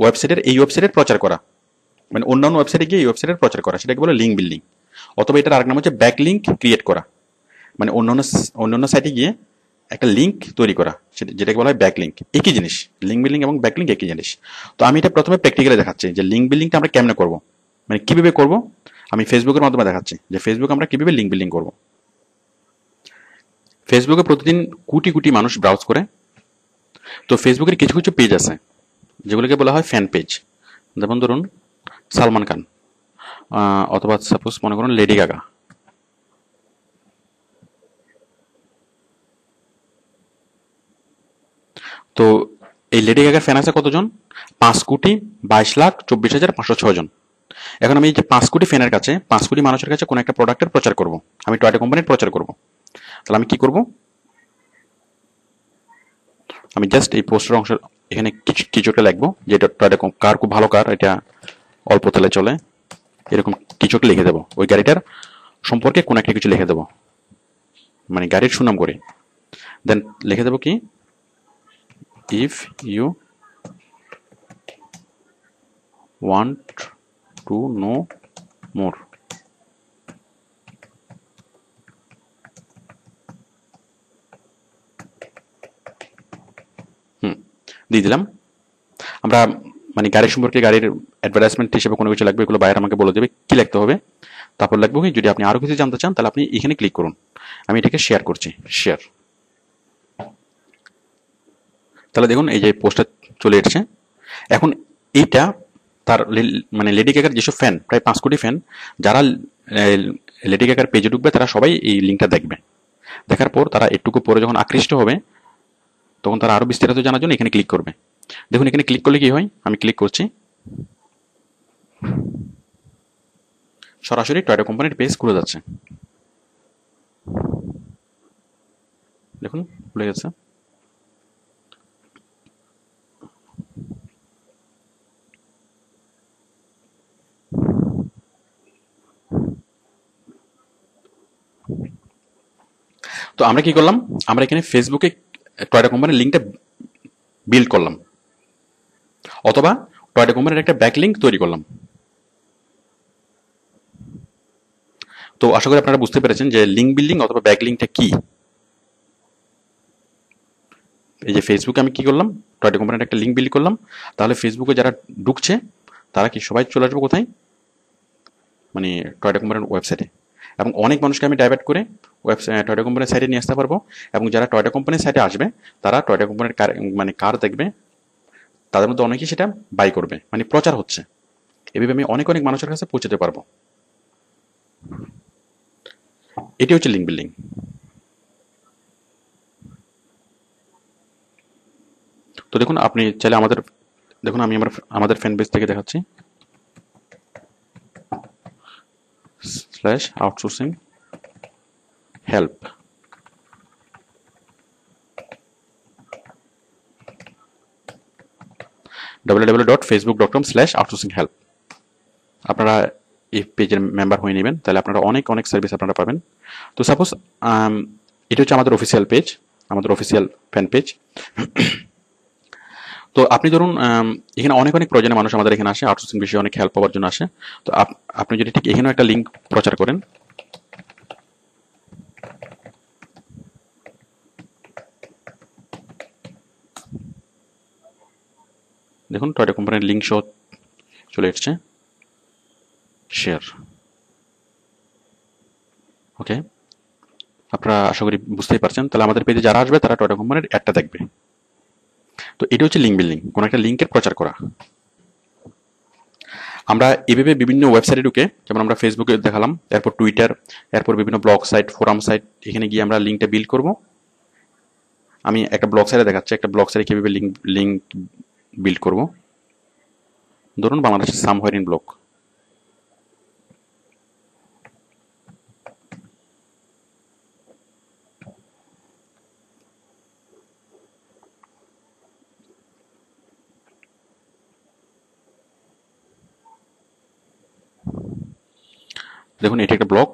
A: ওয়েবসাইটের এই ওয়েবসাইটের প্রচার করা, মানে অন্যান্য ওয়েবসাইটে গিয়ে এই ওয়েবসাইটের প্রচার করা, সেটাকে বলে লিঙ্ক বিল্ডিং। অথবা এটার আরেক নাম হচ্ছে ব্যাকলিঙ্ক ক্রিয়েট করা, মানে অন্যান্য সাইটে গিয়ে একটা লিঙ্ক তৈরি করা, যেটাকে বলা হয় ব্যাকলিঙ্ক। একই জিনিস, লিঙ্ক বিল্ডিং এবং ব্যাকলিঙ্ক একই জিনিস। তো আমি এটা প্রথমে প্র্যাকটিক্যালি দেখাচ্ছি যে লিঙ্ক বিল্ডিংটা আমরা কেমনে করব, মানে কিভাবে করব। আমি ফেসবুকের মাধ্যমে দেখাচ্ছি যে ফেসবুক আমরা কিভাবে লিঙ্ক বিল্ডিং করব। ফেসবুকে প্রতিদিন কোটি কোটি মানুষ ব্রাউজ করে। তো ফেসবুকের কিছু কিছু পেজ আছে যেগুলোকে বলা হয় ফ্যান পেজ। যেমন ধরুন সালমান খান, অথবা সাপোজ মনে করুন লেডি গাগা। তো এই লেডি গাগার ফ্যান আছে কতজন? 5,22,24,506 জন। এখন আমি এই যে 5 কোটি ফ্যানের কাছে 5 কোটি মানুষের কাছে কোনো একটা প্রোডাক্টের প্রচার করব, আমি টয়টা কোম্পানির প্রচার করব, তাহলে আমি কি করব, আমি জাস্ট এই পোস্টার অংশ এখানে কিছু একটা লিখবো যে এটা টয়টা কার, খুব ভালো কার, এটা অল্প তেলে চলে, এরকম কিছু একটা লিখে দেবো, ওই গাড়িটার সম্পর্কে কোনো একটা কিছু লিখে দেবো, মানে গাড়ির সুনাম করে। দেন লিখে দেবো কি, if you want to know more, দিয়ে দিলাম। আমরা মানে গাড়ির সম্পর্কে, গাড়ির অ্যাডভার্টাইজমেন্ট হিসেবে কোনো কিছু লাগবে, এগুলো বাইরে আমাকে বলে দেবে কি লিখতে হবে। তারপর লাগবে কি, যদি আপনি আরো কিছু জানতে চান তাহলে আপনি এখানে ক্লিক করুন। আমি এটাকে শেয়ার করছি, শেয়ার। তাহলে দেখুন এই যে পোস্টার চলে এসেছে। এখন এইটা তার মানে লেডি গাগার যেসব ফ্যান, প্রায় 5 কোটি ফ্যান, যারা লেডি গাগার পেজে ঢুকবে তারা সবাই এই লিঙ্কটা দেখবে। দেখার পর তারা একটুকু পরে যখন আকৃষ্ট হবে তখন তারা আরো বিস্তারিত জানার জন্য এখানে ক্লিক করবে। দেখুন এখানে ক্লিক করলে কি হয়, আমি ক্লিক করছি, সরাসরি টয়টা কোম্পানির পেজ খুলে যাচ্ছে। দেখুন খুলে গেছে। তো আমরা কি করলাম, আমরা এখানে ফেসবুকে টয়টা কোম্পানির লিঙ্কটা বিল্ড করলাম, অথবা টয়টা কোম্পানির একটা ব্যাক লিঙ্ক তৈরি করলাম। তো আশা করি আপনারা বুঝতে পেরেছেন যে লিঙ্ক বিল্ডিং অথবা ব্যাক লিঙ্কটা কি। এই যে ফেসবুকে আমি কি করলাম, টয়টা কোম্পানির একটা লিঙ্ক বিল্ড করলাম, তাহলে ফেসবুকে যারা ঢুকছে তারা কি সবাই চলে আসবে কোথায়, মানে টয়টা কোম্পানির ওয়েবসাইটে। এবং অনেক মানুষকে আমি ডাইভার্ট করে টয়টা কোম্পানির সাইটে নিয়ে আসতে পারবো। এবং যারা টয়টা কোম্পানির সাইটে আসবে তারা টয়টা কোম্পানির মানে কার দেখবে, তাদের মধ্যে অনেকেই সেটা বাই করবে, মানে প্রচার হচ্ছে। এভাবে আমি অনেক অনেক মানুষের কাছে পৌঁছতে পারবো। এটি হচ্ছে লিঙ্ক বিল্ডিং। তো দেখুন আপনি চাইলে দেখুন আমি আমাদের ফ্যান পেজ থেকে দেখাচ্ছি, /outsourcing help, www.facebook.com/outsourcing help। আপনারা এই পেজের মেম্বার হয়ে নেবেন, তাহলে আপনারা অনেক অনেক সার্ভিস আপনারা পাবেন। তো সাপোজ এটা হচ্ছে আমাদের অফিসিয়াল পেজ, আমাদের অফিসিয়াল ফ্যান পেজ। তো আপনি ধরুন এখানে অনেক অনেক প্রয়োজনে মানুষ আমাদের এখানে আসে, আউটসোর্সিং বিষয়ে অনেক হেল্প পাওয়ার জন্য আসে। তো আপনি যদি ঠিক এখানেও একটা লিঙ্ক প্রচার করেন, দেখুন টয়টা কোম্পানির লিঙ্ক সহ চলে এসছে, শেয়ার। ওকে, আপনারা আশা করি বুঝতেই পারছেন। তাহলে আমাদের পেজে যারা আসবে তারা টয়টা কোম্পানির অ্যাডটা দেখবে। তো এটা হচ্ছে লিঙ্ক বিল্ডিং, কোনো একটা লিঙ্কের প্রচার করা। আমরা এভাবে বিভিন্ন ওয়েবসাইটে ঢুকে, যেমন আমরা ফেসবুকে দেখালাম, এরপর টুইটার, এরপর বিভিন্ন ব্লগ সাইট, ফোরাম সাইট, এখানে গিয়ে আমরা লিঙ্কটা বিল্ড করব। আমি একটা ব্লগ সাইটে দেখাচ্ছি, একটা ব্লগ সাইটে কিভাবে লিঙ্ক বিল্ড করব। ধরুন বাংলাদেশের সামহোয়ার ইন ব্লগ। দেখুন এটা একটা ব্লগ।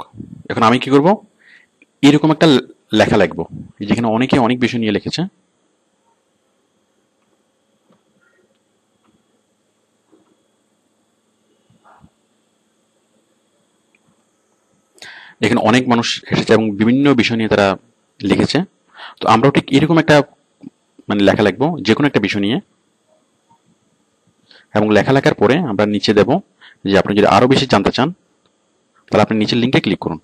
A: এখন আমি কি করব, এরকম একটা লেখা লিখবো যেখানে অনেকে অনেক বিষয় নিয়ে লিখেছে। এখানে অনেক মানুষ এসেছে এবং বিভিন্ন বিষয় নিয়ে তারা লিখেছে। তো আমরাও ঠিক এরকম একটা মানে লেখা লিখবো যে কোনো একটা বিষয় নিয়ে, এবং লেখা লেখার পরে আমরা নিচে দেব যে আপনি যদি আরো বেশি জানতে চান তাহলে আপনি নিচের লিঙ্কে ক্লিক করুন।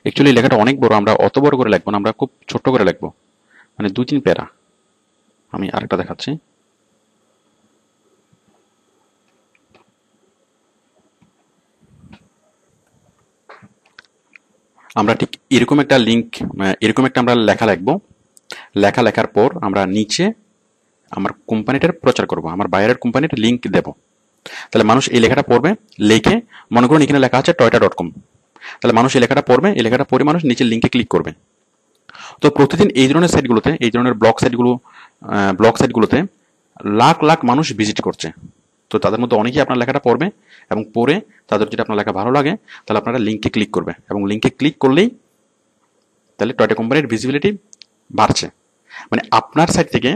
A: অ্যাকচুয়ালি লেখাটা অনেক বড়, আমরা অত বড় করে লিখবো না, আমরা খুব ছোট্ট করে লিখবো, মানে 2-3 প্যারা। আমি আরেকটা দেখাচ্ছি। আমরা ঠিক এরকম একটা লিঙ্ক, এরকম একটা আমরা লেখা লিখবো। লেখা লেখার পর আমরা নিচে আমার কোম্পানিটার প্রচার করব, আমার বাইরের কোম্পানির লিঙ্ক দেব। তাহলে মানুষ এই লেখাটা পড়বে, লিখে মনে করুন এখানে লেখা আছে toyota.com, তাহলে মানুষ এই লেখাটা পড়বে, এই লেখাটা পড়ে মানুষ নিচের লিঙ্কে ক্লিক করবে। তো প্রতিদিন এই ধরনের সাইটগুলোতে, এই ধরনের ব্লগ সাইটগুলোতে লাখ লাখ মানুষ ভিজিট করছে। তো তাদের মধ্যে অনেকেই আপনার লেখাটা পড়বে এবং পড়ে তাদের যদি আপনার লেখা ভালো লাগে তাহলে আপনারা লিঙ্কে ক্লিক করবে, এবং লিঙ্কে ক্লিক করলেই তাহলে টয়টা কোম্পানির ভিজিবিলিটি বাড়ছে। মানে আপনার সাইট থেকে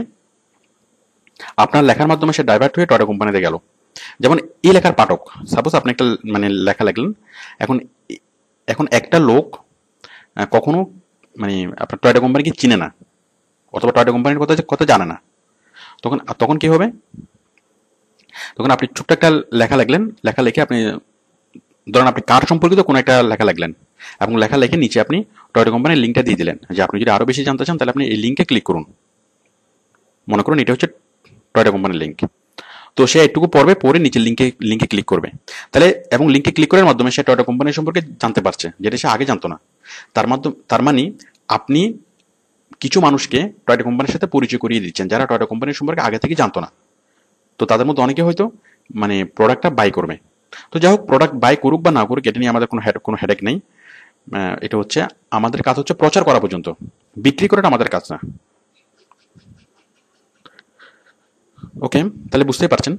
A: আপনার লেখার মাধ্যমে সে ডাইভার্ট হয়ে টয়টা কোম্পানিতে গেল। যেমন এই লেখার পাঠক, সাপোজ আপনি একটা মানে লেখা লিখলেন, এখন এখন একটা লোক কখনো মানে আপনার টয়টা কোম্পানিকে চিনে না অথবা টয়টা কোম্পানির কথা জানে না, তখন তখন কি হবে, তখন আপনি ছোট্ট একটা লেখা লিখলেন, লেখা লিখে আপনি ধরেন আপনি কার সম্পর্কিত কোনো একটা লেখা লিখলেন এবং লেখা লিখে নিচে আপনি টয়টা কোম্পানির লিঙ্কটা দিয়ে দিলেন যে আপনি যদি আরো বেশি জানতে চান তাহলে আপনি এই লিঙ্কে ক্লিক করুন। মনে করুন এটা হচ্ছে টয়টা কোম্পানির লিঙ্ক। তো সে একটুকু পড়বে, পড়ে নিচে লিঙ্কে ক্লিক করবে, তাহলে এবং লিঙ্কে ক্লিক করার মাধ্যমে সে টয়টা কোম্পানি সম্পর্কে জানতে পারছে, যেটা সে আগে জানতো না। তার মানে আপনি কিছু মানুষকে টয়টা কোম্পানির সাথে পরিচয় করিয়ে দিচ্ছেন যারা টয়টা কোম্পানির সম্পর্কে আগে থেকে জানতো না। তো তাদের মধ্যে অনেকে হয়তো মানে প্রোডাক্টটা বাই করবে। তো যাই হোক, প্রোডাক্ট বাই করুক বা না করুক এটা নিয়ে আমাদের কোনো হেডেক নেই। এটা হচ্ছে আমাদের কাজ হচ্ছে প্রচার করা পর্যন্ত, বিক্রি করাটা আমাদের কাজ না। ওকে, তাহলে বুঝতেই পারছেন।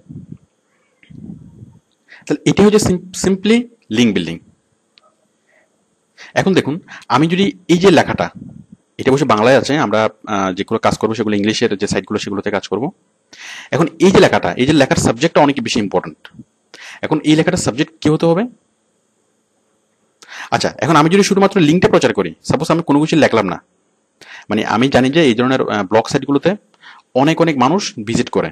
A: তাহলে এটি হচ্ছে সিম্পলি লিঙ্ক বিল্ডিং। এখন দেখুন, আমি যদি এই যে লেখাটা, এটা অবশ্যই বাংলায় আছে, আমরা যেগুলো কাজ করবো সেগুলো ইংলিশের যে সাইটগুলো সেগুলোতে কাজ করব। এখন এই যে লেখাটা, এই যে লেখার সাবজেক্টটা অনেক বেশি ইম্পর্টেন্ট। এখন এই লেখাটার সাবজেক্ট কি হতে হবে? আচ্ছা, এখন আমি যদি শুধুমাত্র লিঙ্কটা প্রচার করি, সাপোজ আমি কোনো কিছু লিখলাম না, মানে আমি জানি যে এই ধরনের ব্লগ সাইটগুলোতে অনেক অনেক মানুষ ভিজিট করে,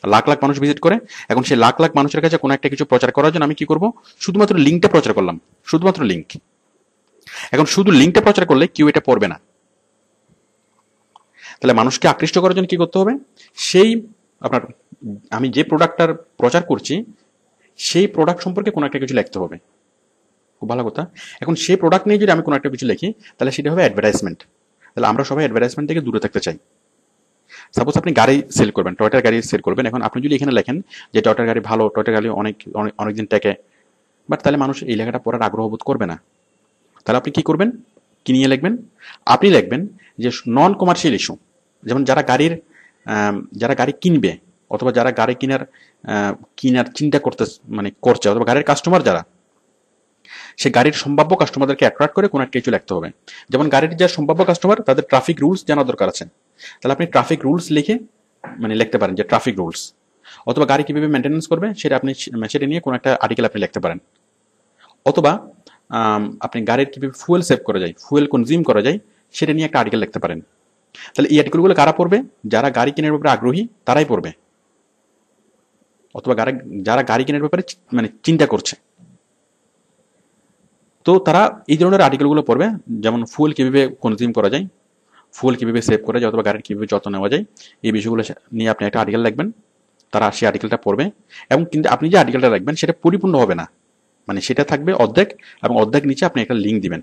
A: লাখ লাখ মানুষ ভিজিট করে। এখন সেই লাখ লাখ মানুষের কাছে কোনো একটা কিছু প্রচার করার জন্য আমি কি করব? শুধুমাত্র লিঙ্কটা প্রচার করলাম, শুধুমাত্র লিঙ্ক। এখন শুধু লিঙ্কটা প্রচার করলে কেউ এটা পড়বে না। তাহলে মানুষকে আকৃষ্ট করার জন্য কি করতে হবে? সেই আপনার আমি যে প্রোডাক্টটার প্রচার করছি সেই প্রোডাক্ট সম্পর্কে কোনো একটা কিছু লিখতে হবে। খুব ভালো কথা। এখন সেই প্রোডাক্ট নিয়ে যদি আমি কোনো একটা কিছু লিখি তাহলে সেটা হবে অ্যাডভার্টাইজমেন্ট। তাহলে আমরা সবাই অ্যাডভার্টাইজমেন্ট থেকে দূরে থাকতে চাই। সাপোজ আপনি গাড়ি সেল করবেন, টয়টার গাড়ি সেল করবেন, এখন আপনি যদি এখানে লেখেন যে টয়টার গাড়ি ভালো, টয়টার গাড়ি অনেকদিন টেকে, বাট তাহলে মানুষ এই লেখাটা পড়ার আগ্রহ বোধ করবে না। তাহলে আপনি কি করবেন? কি নিয়ে লিখবেন? আপনি লিখবেন যে নন কমার্শিয়াল ইস্যু, যেমন যারা গাড়ি কিনবে অথবা যারা গাড়ি কিনার চিন্তা করছে অথবা গাড়ির কাস্টমার যারা, সে গাড়ির সম্ভাব্য কাস্টমারদেরকে অ্যাট্রাক্ট করে কোনো একটা কিছু লিখতে হবে। যেমন গাড়ির যারা সম্ভাব্য কাস্টমার তাদের ট্রাফিক রুলস জানা দরকার আছে, তাহলে আপনি ট্রাফিক রুলস লিখে লিখতে পারেন যে ট্রাফিক রুলস, অথবা গাড়ি কিভাবে মেনটেন্যান্স করবে সেটা নিয়ে কোনো একটা আর্টিকেল আপনি লিখতে পারেন। অথবা আপনি গাড়ির কিভাবে ফুয়েল সেভ করা যায়, ফুয়েল কনজিউম করা যায় সেটা নিয়ে একটা আর্টিকেল লিখতে পারেন। তাহলে এই আর্টিকেলগুলো কারা পড়বে? যারা গাড়ি কেনার ব্যাপারে আগ্রহী তারাই পড়বে, অথবা যারা গাড়ি কেনার ব্যাপারে চিন্তা করছে। তো তারা এই ধরনের আর্টিকেলগুলো পড়বে, যেমন ফুয়েল কিভাবে কনজিউম করা যায়, ফুয়েল কিভাবে সেভ করা যায়, অথবা গাড়ির কিভাবে যত্ন নেওয়া যায়, এই বিষয়গুলো নিয়ে আপনি একটা আর্টিকেল লিখবেন। তারা সেই আর্টিকেলটা পড়বে, এবং কিন্তু আপনি যে আর্টিকেলটা লিখবেন সেটা পরিপূর্ণ হবে না, সেটা থাকবে অর্ধেক, এবং অর্ধেক নিচে আপনি একটা লিঙ্ক দিবেন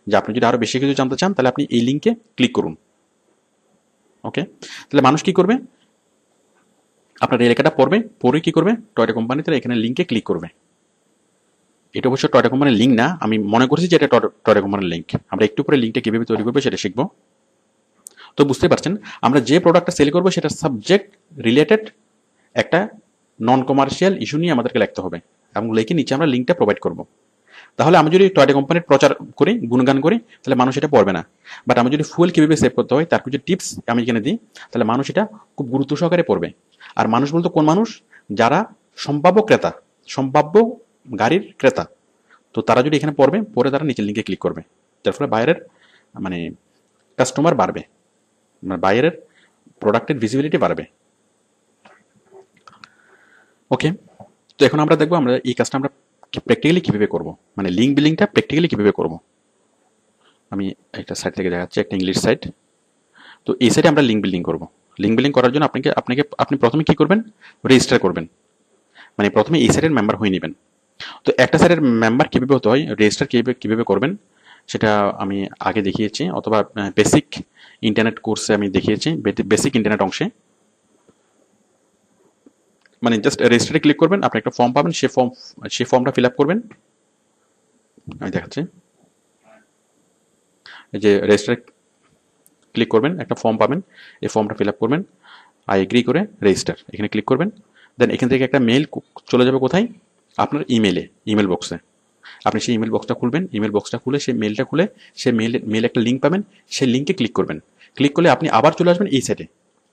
A: যে আপনি যদি আরো বেশি কিছু জানতে চান তাহলে আপনি এই লিঙ্কে ক্লিক করুন। ওকে, তাহলে মানুষ কি করবে? আপনার এই লেখাটা পড়বে, পড়ে কি করবে? টয়টা কোম্পানিতে এখানে লিঙ্কে ক্লিক করবে। এটা অবশ্য টয়টা কোম্পানির লিঙ্ক না, আমি মনে করছি যে এটা টয়টা কোম্পানির লিঙ্ক। আমরা একটু পরে লিঙ্কটা কিভাবে তৈরি করবো সেটা শিখবো। তো বুঝতে পারছেন, আমরা যে প্রোডাক্টটা সেল করবো সেটা সাবজেক্ট রিলেটেড একটা নন কমার্শিয়াল ইস্যু নিয়ে আমাদেরকে লিখতে হবে, এবং লিখে নিচে আমরা লিঙ্কটা প্রোভাইড করব। তাহলে আমি যদি টয়টা কোম্পানির প্রচার করি, গুণগান করি, তাহলে মানুষ এটা পড়বে না। বাট আমি যদি ফুয়েল কিভাবে সেভ করতে হয় তার কিছু টিপস আমি এখানে দিই, তাহলে মানুষ এটা খুব গুরুত্ব সহকারে পড়বে। আর মানুষ বলতে কোন মানুষ? যারা সম্ভাব্য ক্রেতা, সম্ভাব্য গাড়ির ক্রেতা। তো তারা যদি এখানে পড়বে, পরে তারা নিচের লিঙ্কে ক্লিক করবে, যার ফলে বাইরের কাস্টমার বাড়বে, বাইরের প্রোডাক্টের ভিজিবিলিটি বাড়বে। ওকে, তো এখন আমরা দেখবো আমরা এই কাজটা আমরা প্র্যাকটিক্যালি কিভাবে করব, লিঙ্ক বিল্ডিংটা প্র্যাকটিক্যালি কিভাবে করব। আমি একটা সাইট থেকে দেখাচ্ছি, একটা ইংলিশ সাইট। তো এই সাইটে আমরা লিঙ্ক বিল্ডিং করব। লিঙ্ক বিল্ডিং করার জন্য আপনি প্রথমে কি করবেন? রেজিস্টার করবেন, প্রথমে এই সাইটের মেম্বার হয়ে নেবেন। তো একটা সাইটের মেম্বার কিভাবে হতে হয়, রেজিস্টার কিভাবে করবেন সেটা আমি আগে দেখিয়েছি, অথবা বেসিক ইন্টারনেট কোর্সে আমি দেখিয়েছি, বেসিক ইন্টারনেট অংশে। মানে জাস্ট রেজিস্টারে ক্লিক করবেন, আপনি একটা ফর্ম পাবেন, সেই ফর্মটা ফিল আপ করবেন। আমি দেখাচ্ছি, এই যে রেজিস্টারে ক্লিক করবেন, একটা ফর্ম পাবেন, এই ফর্মটা ফিল আপ করবেন, আই এগ্রি করে রেজিস্টার এখানে ক্লিক করবেন। দেন এখান থেকে একটা মেইল চলে যাবে কোথায়, আপনার ইমেল বক্সে। আপনি সেই ইমেল বক্সটা খুলবেন, ইমেল বক্সটা খুলে সেই মেলটা খুলে সেই মেলে একটা লিঙ্ক পাবেন, সেই লিঙ্কে ক্লিক করবেন। ক্লিক করলে আপনি আবার চলে আসবেন এই সাইটে,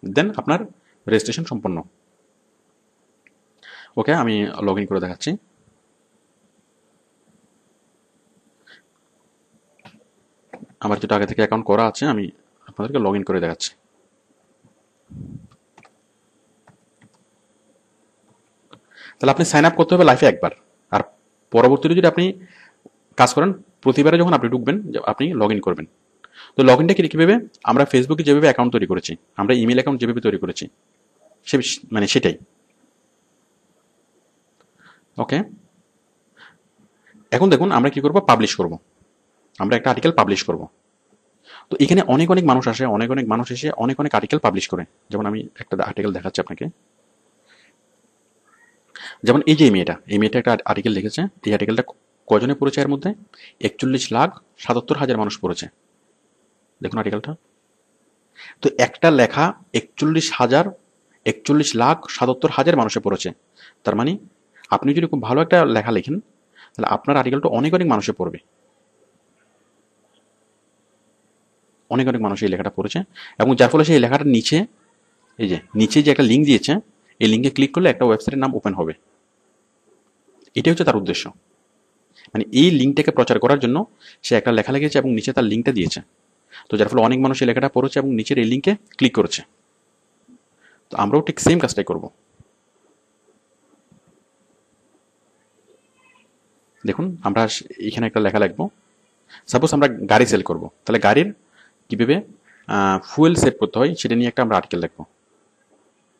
A: দেন আপনার রেজিস্ট্রেশন সম্পন্ন। ওকে, আমি লগ ইন করে দেখাচ্ছি। আমার যেটা আগে থেকে অ্যাকাউন্ট করা আছে, আমি আপনাদেরকে লগ ইন করে দেখাচ্ছি। তাহলে আপনি সাইন আপ করতে হবে লাইফে একবার, আর পরবর্তীতে যদি আপনি কাজ করেন, প্রতিবারে যখন আপনি ঢুকবেন আপনি লগ ইন করবেন। তো লগ ইনটা কীভাবে, আমরা ফেসবুকে যেভাবে অ্যাকাউন্ট তৈরি করেছি, আমরা ইমেল অ্যাকাউন্ট যেভাবে তৈরি করেছি সে মানে সেটাই। ওকে, এখন দেখুন আমরা কি করব, পাবলিশ করব, আমরা একটা আর্টিকেল পাবলিশ করব। তো এখানে অনেক মানুষ আসে, অনেক মানুষ এসে অনেক আর্টিকেল পাবলিশ করে। যেমন আমি একটা আর্টিকেল দেখাচ্ছি আপনাকে। যেমন এই যে এই মেয়েটা একটা আর্টিকেল লিখেছে। এই আর্টিকেলটা কজনে পড়েছে, এর মধ্যে 41,77,000 মানুষ পড়েছে। দেখুন আর্টিকেলটা। তো একটা লেখা 41,77,000 মানুষে পড়েছে। তার মানে আপনি যদি খুব ভালো একটা লেখা লেখেন, তাহলে আপনার আর্টিকেলটা অনেক মানুষে পড়বে। অনেক মানুষ এই লেখাটা পড়েছে, এবং যার ফলে সেই লেখাটার নিচে, এই যে নিচে যে একটা লিঙ্ক দিয়েছে, এই লিঙ্কে ক্লিক করলে একটা ওয়েবসাইটের নাম ওপেন হবে। এটাই হচ্ছে তার উদ্দেশ্য। মানে এই লিঙ্কটাকে প্রচার করার জন্য সে একটা লেখা লিখেছে এবং নিচে তার লিঙ্কটা দিয়েছে। তো যার ফলে অনেক মানুষ এই লেখাটা পড়েছে এবং নিচের এই লিঙ্কে ক্লিক করেছে। তো আমরাও ঠিক সেম কাজটাই করব। দেখুন আমরা এখানে একটা লেখা লিখবো। সাপোজ আমরা গাড়ি সেল করব, তাহলে গাড়ির কীভাবে ফুয়েল সেভ করতে হয় সেটা নিয়ে একটা আমরা আর্টিকেল লিখবো।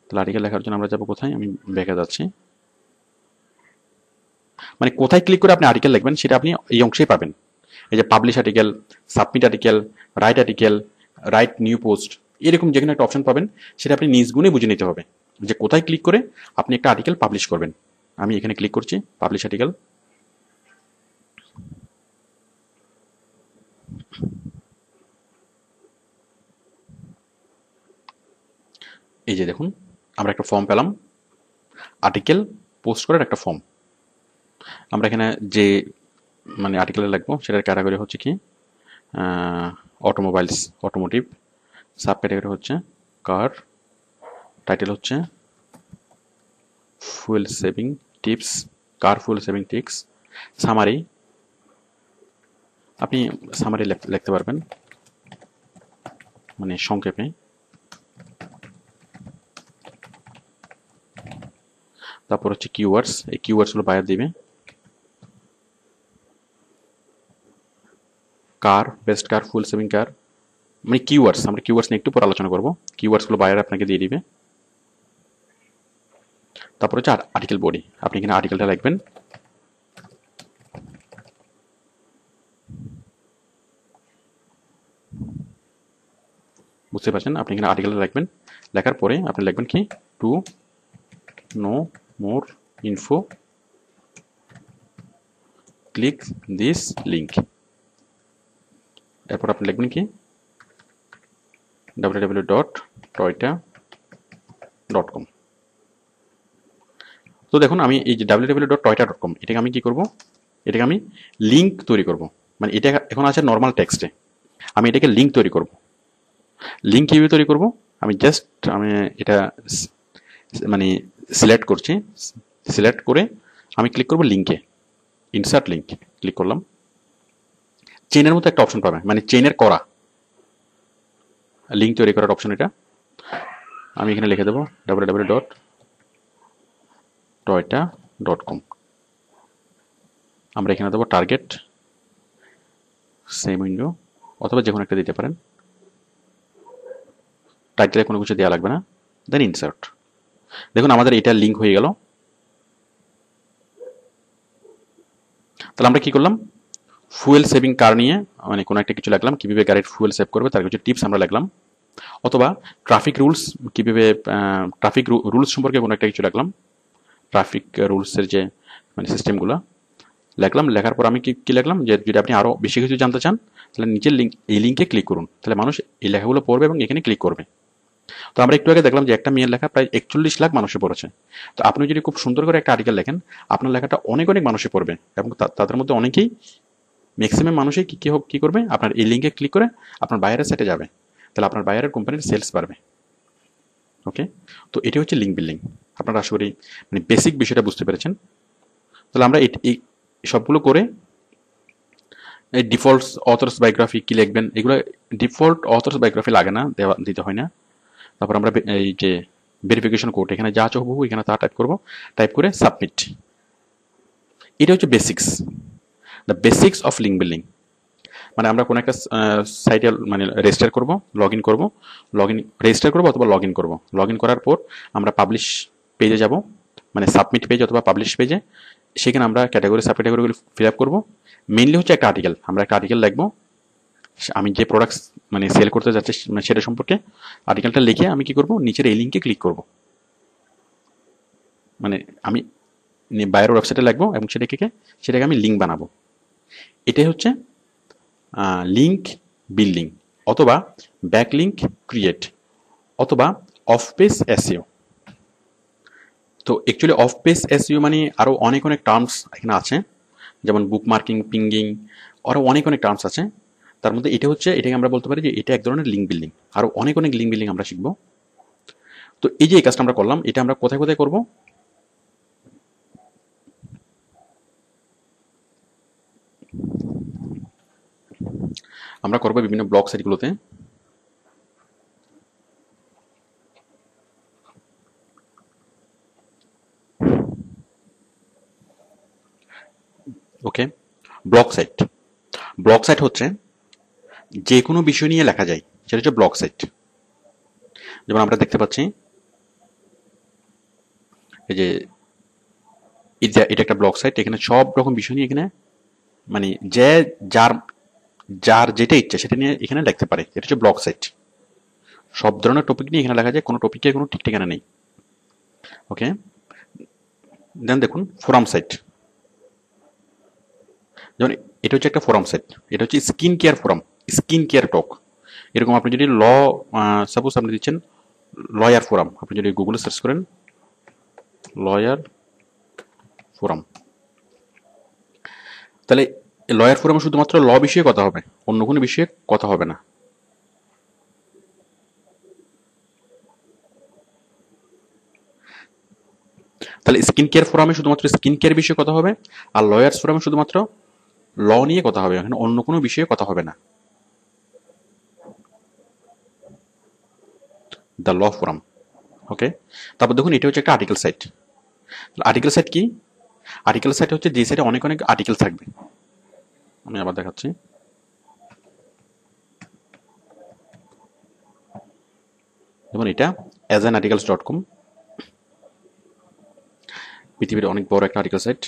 A: তাহলে আর্টিকেল লেখার জন্য আমরা যাবো কোথায়, আমি ব্যাকে যাচ্ছি। মানে কোথায় ক্লিক করে আপনি আর্টিকেল লিখবেন সেটা আপনি এই অংশেই পাবেন। এই যে publish article, submit article, write new post, এরকম যে কোনো একটা অপশন পাবেন, সেটা আপনি নিজ গুণে বুঝে নিতে হবে যে কোথায় ক্লিক করে আপনি একটা আর্টিকেল পাবলিশ করবেন। আমি এখানে ক্লিক করছি, পাবলিশ আর্টিকেল। এই যে দেখুন আমরা একটা ফর্ম পেলাম, আর্টিকেল পোস্ট করার একটা ফর্ম। আমরা এখানে যে মানে আর্টিকেলে লিখবো সেটার ক্যাটাগরি হচ্ছে কি, অটোমোটিভ, সাব ক্যাটাগরি হচ্ছে কার, টাইটেল হচ্ছে ফুয়েল সেভিং টিপস, কার ফুয়েল সেভিং টিপস, সামারি, আপনি সামারি লিখতে পারবেন মানে সংক্ষেপে। তারপর হচ্ছে কিওয়ার্ডস, এই কিওয়ার্ডসগুলো বায়ার দিবে। কার, বেস্ট কার, ফুল সেভিং কার, মানে কিওয়ার্ডস, আমরা কিওয়ার্ডস নিয়ে একটু পর আলোচনা করবো। কিওয়ার্ডসগুলো বায়ার আপনাকে দিয়ে দিবে। তারপর হচ্ছে আর্টিকেল বডি, আপনি এখানে আর্টিকেলটা লিখবেন। বুঝতে পারছেন, আপনি এখানে আর্টিকেলটা লিখবেন। লেখার পরে আপনি লিখবেন কি, to know more info click this link. এরপর আপনি লিখবেন কি, www.toyota.com। তো দেখুন আমি এই যে www.toyota.com, এটাকে আমি কি করব, এটাকে আমি লিঙ্ক তৈরি করব। মানে এটা এখন আছে নর্মাল টেক্সটে, আমি এটাকে লিঙ্ক তৈরি করব। লিঙ্ক কীভাবে তৈরি করব, আমি এটা মানে সিলেক্ট করছি, সিলেক্ট করে আমি ক্লিক করব লিঙ্কে, ইনসার্ট লিঙ্ক ক্লিক করলাম। চেনের মতো একটা অপশন পাবে, মানে চেনের করা লিঙ্ক তৈরি করার অপশন এটা। আমি এখানে লিখে দেবো www.toyota.com। আমরা এখানে দেবো টার্গেট, সেম উইন্ডো, অথবা যে কোনো একটা দিতে পারেন। টাইটেলে কোনো কিছু দেওয়া লাগবে না, দেন ইনসার্ট। দেখুন আমাদের এটা লিঙ্ক হয়ে গেল। তাহলে আমরা কি করলাম, ফুয়েল সেভিং কার নিয়ে মানে কোনো একটা কিছু লিখলাম, কীভাবে গাড়ির ফুয়েল সেভ করবে তার কিছু টিপস আমরা লিখলাম, অথবা ট্রাফিক রুলস, কীভাবে ট্রাফিক রুলস সম্পর্কে কোনো একটা কিছু লিখলাম। ট্রাফিক রুলসের যে মানে সিস্টেমগুলো লিখলাম। লেখার পর আমি কি লিখলাম যে যদি আপনি আরও বেশি কিছু জানতে চান তাহলে নিচের এই লিঙ্কে ক্লিক করুন, তাহলে মানুষ এই লেখাগুলো পড়বে এবং এখানে ক্লিক করবে। তো আমরা একটু আগে দেখলাম যে একটা মেয়ের লেখা প্রায় 41 লাখ মানুষে পড়েছে। তো আপনি যদি খুব সুন্দর করে একটা আর্টিকেল লেখেন, আপনার লেখাটা অনেক অনেক মানুষে পড়বে এবং তাদের মধ্যে অনেকেই, ম্যাক্সিমাম মানুষই কি করবে, আপনার এই লিঙ্কে ক্লিক করে আপনার বায়ারের সাইটে যাবে, তাহলে আপনার বায়ারের কোম্পানির সেলস বাড়বে। ওকে, তো এটি হচ্ছে লিঙ্ক বিল্ডিং। আপনারা আশা করি মানে বেসিক বিষয়টা বুঝতে পেরেছেন। তাহলে আমরা এই সবগুলো করে এই ডিফল্ট অথর্স বায়োগ্রাফি কি লিখবেন, এগুলো ডিফল্ট অথর্স বায়োগ্রাফি লাগে না, দিতে হয় না। তারপর আমরা এই যে ভেরিফিকেশন কোড এখানে যা চাইবো এখানে তা টাইপ করব, টাইপ করে সাবমিট। এটা হচ্ছে basics, the basics of link building. মানে আমরা কোনো একটা সাইটে মানে রেজিস্টার করব, লগ ইন করবো, রেজিস্টার করবো অথবা লগ ইন করবো। লগ ইন করার পর আমরা পাবলিশ পেজে যাব, মানে সাবমিট পেজ অথবা পাবলিশ পেজে। সেখানে আমরা ক্যাটাগরি সাব ক্যাটাগরিগুলো ফিল আপ করবো। মেইনলি হচ্ছে একটা আর্টিকেল, আমরা একটা আর্টিকেল লিখবো, আমি যে প্রোডাক্টস মানে সেল করতে যাচ্ছি সেটা সম্পর্কে আর্টিকেলটা লিখে আমি কি করব, নিচের এই লিঙ্কে ক্লিক করব। মানে আমি বায়ার ওয়েবসাইটে লিখবো এবং সেটাকে আমি লিঙ্ক বানাবো। এটাই হচ্ছে লিঙ্ক বিল্ডিং অথবা ব্যাকলিঙ্ক ক্রিয়েট অথবা অফ পেজ এসইও। তো অ্যাকচুয়ালি অফ পেজ এসইও মানে আরও অনেক অনেক টার্মস এখানে আছে, যেমন বুক মার্কিং, পিঙ্গিং, আরও অনেক অনেক টার্মস আছে। তার মধ্যে এটাকে আমরা বলতে পারি যে এটা এক ধরনের লিঙ্ক বিল্ডিং। আরও অনেক অনেক লিঙ্ক বিল্ডিং আমরা শিখবো। তো এই যে এই কাজটা আমরা করলাম, এটা আমরা কোথায় কোথায় করব, আমরা করবো বিভিন্ন ব্লগ সাইটগুলোতে। ওকে, ব্লগ সাইট হচ্ছে যে কোনো বিষয় নিয়ে লেখা যায়, সেটা হচ্ছে ব্লগ সাইট। যেমন আমরা দেখতে পাচ্ছি এই যে এটা একটা ব্লগ সাইট, এখানে সব রকম বিষয় নিয়ে এখানে মানে যার যেটা ইচ্ছা সেটা নিয়ে এখানে লিখতে পারে, এটা হচ্ছে ব্লগ সাইট। সব ধরনের টপিক নিয়ে এখানে লেখা যায়, কোনো টপিকের কোনো ঠিক ঠিকানা নেই। ওকে, দেন দেখুন ফোরাম সাইট। যেমন এটা হচ্ছে একটা ফোরাম সাইট, এটা হচ্ছে skin care forum, skin care টক। এরকম আপনি যদি সাপোজ আপনি দিচ্ছেন লয়ার ফোরাম, আপনি যদি গুগলে সার্চ করেন লয়ার ফোরাম, তাহলে লয়ার ফোরামে শুধুমাত্র ল বিষয়ে কথা হবে, অন্য কোনো বিষয়ে কথা হবে না। তাহলে স্কিন কেয়ার ফোরামে শুধুমাত্র স্কিন কেয়ার বিষয়ে কথা হবে, আর লয়ার্স ফোরামে শুধুমাত্র ল নিয়ে কথা হবে, এখানে অন্য কোনো বিষয়ে কথা হবে না। The law forum. ওকে, তারপর দেখুন এটা হচ্ছে একটা আর্টিকেল সাইট। আর্টিকেল সাইট কি? আর্টিকেল সাইট হচ্ছে যে সাইটে অনেক অনেক আর্টিকেল থাকবে। আমি আবার দেখাচ্ছি, যেমন এটা asanarticles.com, পৃথিবীর অনেক বড় একটা আর্টিকেল সাইট।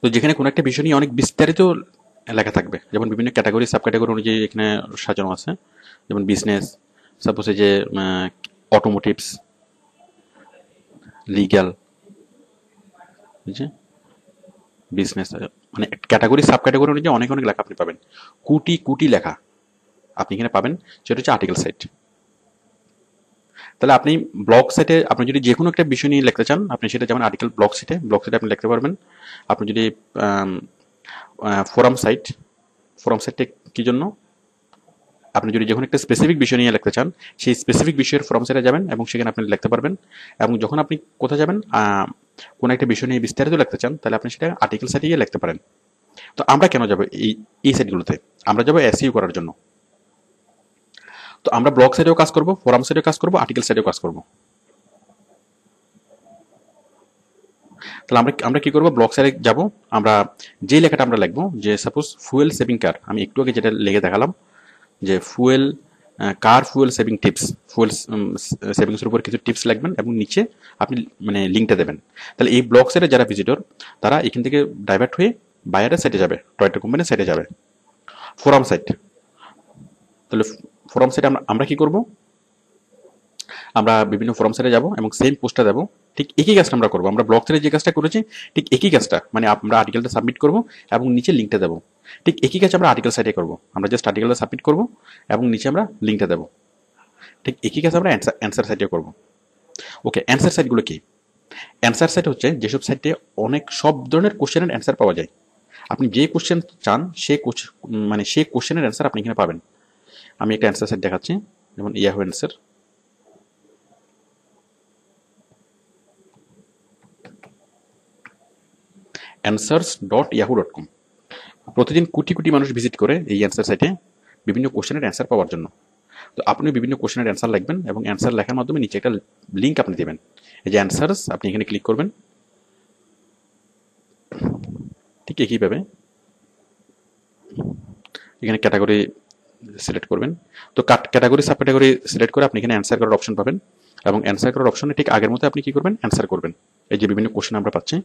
A: তো যেখানে কোনো একটা বিষয় নিয়ে অনেক বিস্তারিত লেখা থাকবে, যেমন বিভিন্ন ক্যাটাগরি সাব ক্যাটাগরি অনুযায়ী এখানে সাজানো আছে। যেমন বিজনেস, সাপোজ এই যে অটোমোটিভস, লিগ্যাল, বিজনেস, মানে ক্যাটাগরি সাব ক্যাটাগরি অনুযায়ী অনেক অনেক লেখা আপনি পাবেন, কোটি কোটি লেখা আপনি এখানে পাবেন। সেটা হচ্ছে আর্টিকেল সাইট। তাহলে আপনি ব্লগ সাইটে আপনি যদি যে কোনো একটা বিষয় নিয়ে লিখতে চান, আপনি সেটা যেমন আর্টিকেল ব্লগ সাইটে আপনি লিখতে পারবেন। আপনি যদি ফোরাম সাইটে কি জন্য, আপনি যদি যখন একটা স্পেসিফিক বিষয় নিয়ে লিখতে চান, সেই স্পেসিফিক বিষয়ের ফোরাম সাইটে যাবেন এবং সেখানে আপনি লিখতে পারবেন। এবং যখন আপনি কোথায় যাবেন, কোনো একটা বিষয় নিয়ে বিস্তারিত লিখতে চান, তাহলে আপনি সেটা আর্টিকেল সাইটে গিয়ে লিখতে পারেন। তো আমরা কেন যাবো এই সাইটগুলোতে? আমরা যাবো এসইও করার জন্য। তো আমরা ব্লগ সাইটেও কাজ করব, ফোরাম সাইটেও কাজ করব, আর্টিকেল সাইটেও কাজ করব। তাহলে আমরা কি করব, ব্লগ সাইটে যাব, আমরা যে লেখাটা আমরা লিখবো, যে সাপোজ ফুয়েল সেভিং কার, আমি একটু আগে যেটা লিখে দেখালাম যে কার ফুয়েল সেভিং টিপস, ফুয়েল সেভিংসের উপর কিছু টিপস লিখবেন এবং নিচে আপনি মানে লিঙ্কটা দেবেন। তাহলে এই ব্লগ সাইটে যারা ভিজিটর, তারা এখান থেকে ডাইভার্ট হয়ে বায়ারের সাইটে যাবে, টয়টা কোম্পানির সাইটে যাবে। ফোরাম সাইট, তাহলে ফোরাম সাইটে আমরা কি করব, আমরা বিভিন্ন ফোরাম সাইটে যাব এবং সেম পোস্টটা দেবো ঠিক একই কাজটা আমরা করবো। আমরা ব্লগ থ্রেডে যে কাজটা করেছি ঠিক একই কাজটা, মানে আমরা আর্টিকেলটা সাবমিট করবো এবং নিচে লিঙ্কটা দেবো। ঠিক একই কাজ আমরা আর্টিকেল সাইটে করবো। আমরা জাস্ট আর্টিকেলটা সাবমিট করবো এবং নিচে আমরা লিঙ্কটা দেবো। ঠিক একই কাজ আমরা অ্যান্সার সাইটে করবো। ওকে, অ্যান্সার সাইটগুলো কি? অ্যান্সার সাইট হচ্ছে যেসব সাইটে অনেক সব ধরনের কোশ্চেনের অ্যান্সার পাওয়া যায়। আপনি যে কোশ্চেন চান মানে সেই কোশ্চেনের অ্যান্সার আপনি এখানে পাবেন। আমি একটা অ্যান্সার সেট দেখাচ্ছি, যেমন ইয়াহু অ্যান্সার। answers.yahoo.com। প্রতিদিন কোটি কোটি মানুষ ভিজিট করে এই অ্যান্সার সাইটে বিভিন্ন কোশ্চেনের অ্যান্সার পাওয়ার জন্য। তো আপনি বিভিন্ন কোশ্চেনের অ্যান্সার লিখবেন এবং অ্যান্সার লেখার মাধ্যমে নিচে একটা লিঙ্ক আপনি দেবেন, এই যে অ্যান্সার্স, আপনি এখানে ক্লিক করবেন। ঠিক একইভাবে এখানে ক্যাটাগরি সিলেক্ট করবেন। তো ক্যাটাগরি সাব ক্যাটাগরি সিলেক্ট করে আপনি এখানে অ্যান্সার করার অপশন পাবেন এবং অ্যান্সার করার অপশনে ঠিক আগের মতো আপনি কি করবেন, অ্যান্সার করবেন। এই যে বিভিন্ন কোশ্চেন আমরা পাচ্ছি,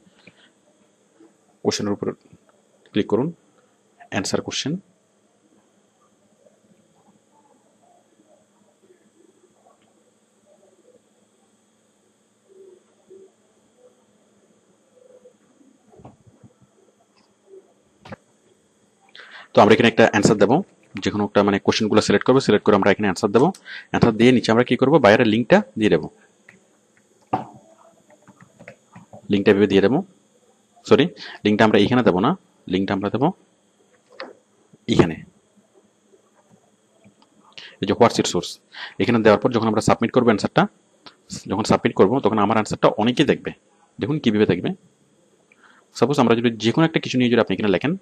A: কোশ্চেনের উপর ক্লিক করুন, অ্যান্সার কোশ্চেন। তো আমরা এখানে একটা অ্যান্সার দেবো, যে কোনো একটা মানে কোশ্চেনগুলো সিলেক্ট করবো, সিলেক্ট করে আমরা এখানে অ্যান্সার দেবো। অ্যান্সার দিয়ে নিচে আমরা কি করবো, বাইরের লিঙ্কটা দিয়ে দেবো। লিঙ্কটা ভেবে দিয়ে দেবো, সরি লিঙ্কটা আমরা এইখানে দেবো না, লিঙ্কটা আমরা দেবো এইখানে, এই যে হোয়াটস ইট সোর্স। এখানে দেওয়ার পর যখন আমরা সাবমিট করবো অ্যান্সারটা, যখন সাবমিট করবো তখন আমার অ্যান্সারটা অনেকেই দেখবে। দেখুন কীভাবে দেখবে। সাপোজ আমরা যদি যে কোনো একটা কিছু নিয়ে যদি আপনি এখানে লেখেন,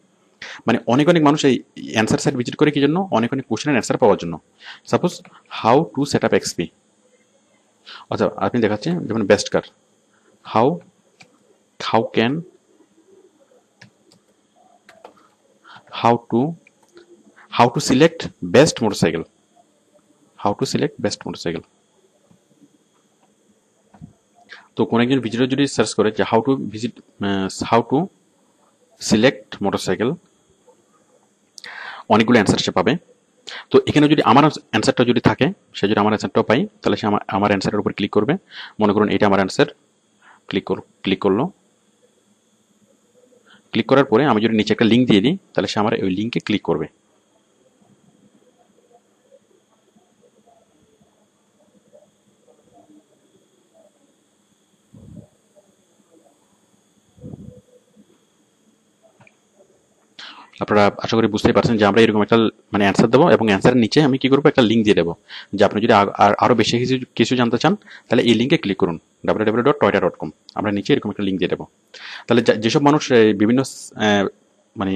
A: মানে অনেক অনেক মানুষ এই অ্যান্সার সাইট ভিজিট করে কি জন্য, অনেক অনেক কোশ্চেনের অ্যান্সার পাওয়ার জন্য। Suppose how to set up XP, আচ্ছা আপনি দেখাচ্ছেন যেমন best car, how how can how to select best motorcycle, how to select best motorcycle. তো কোনো একজন ভিজিটর যদি সার্চ করে যে হাউ টু সিলেক্ট মোটরসাইকেল, অনেকগুলো অ্যান্সার সে পাবে। তো এখানে যদি আমার অ্যান্সারটা যদি থাকে, সে যদি আমার অ্যান্সারটাও পাই, তাহলে সে আমার অ্যান্সারের উপর ক্লিক করবে। মনে করুন এটা আমার অ্যান্সার, ক্লিক করলো। ক্লিক করার পরে আমি যদি নিচে একটা লিঙ্ক দিয়ে দিই, তাহলে সে আমার ওই লিঙ্কে ক্লিক করবে। আপনারা আশা করি বুঝতেই পারছেন যে আমরা এরকম একটা মানে অ্যান্সার দেবো এবং অ্যান্সারের নিচে আমি কি করবো, একটা লিঙ্ক দিয়ে দেবো যে আপনি যদি আরও বেশি কিছু জানতে চান তাহলে এই লিঙ্কে ক্লিক করুন, www.toyota.com। আমরা নিচে এরকম একটা লিঙ্ক দিয়ে দেবো। তাহলে যেসব মানুষ মানে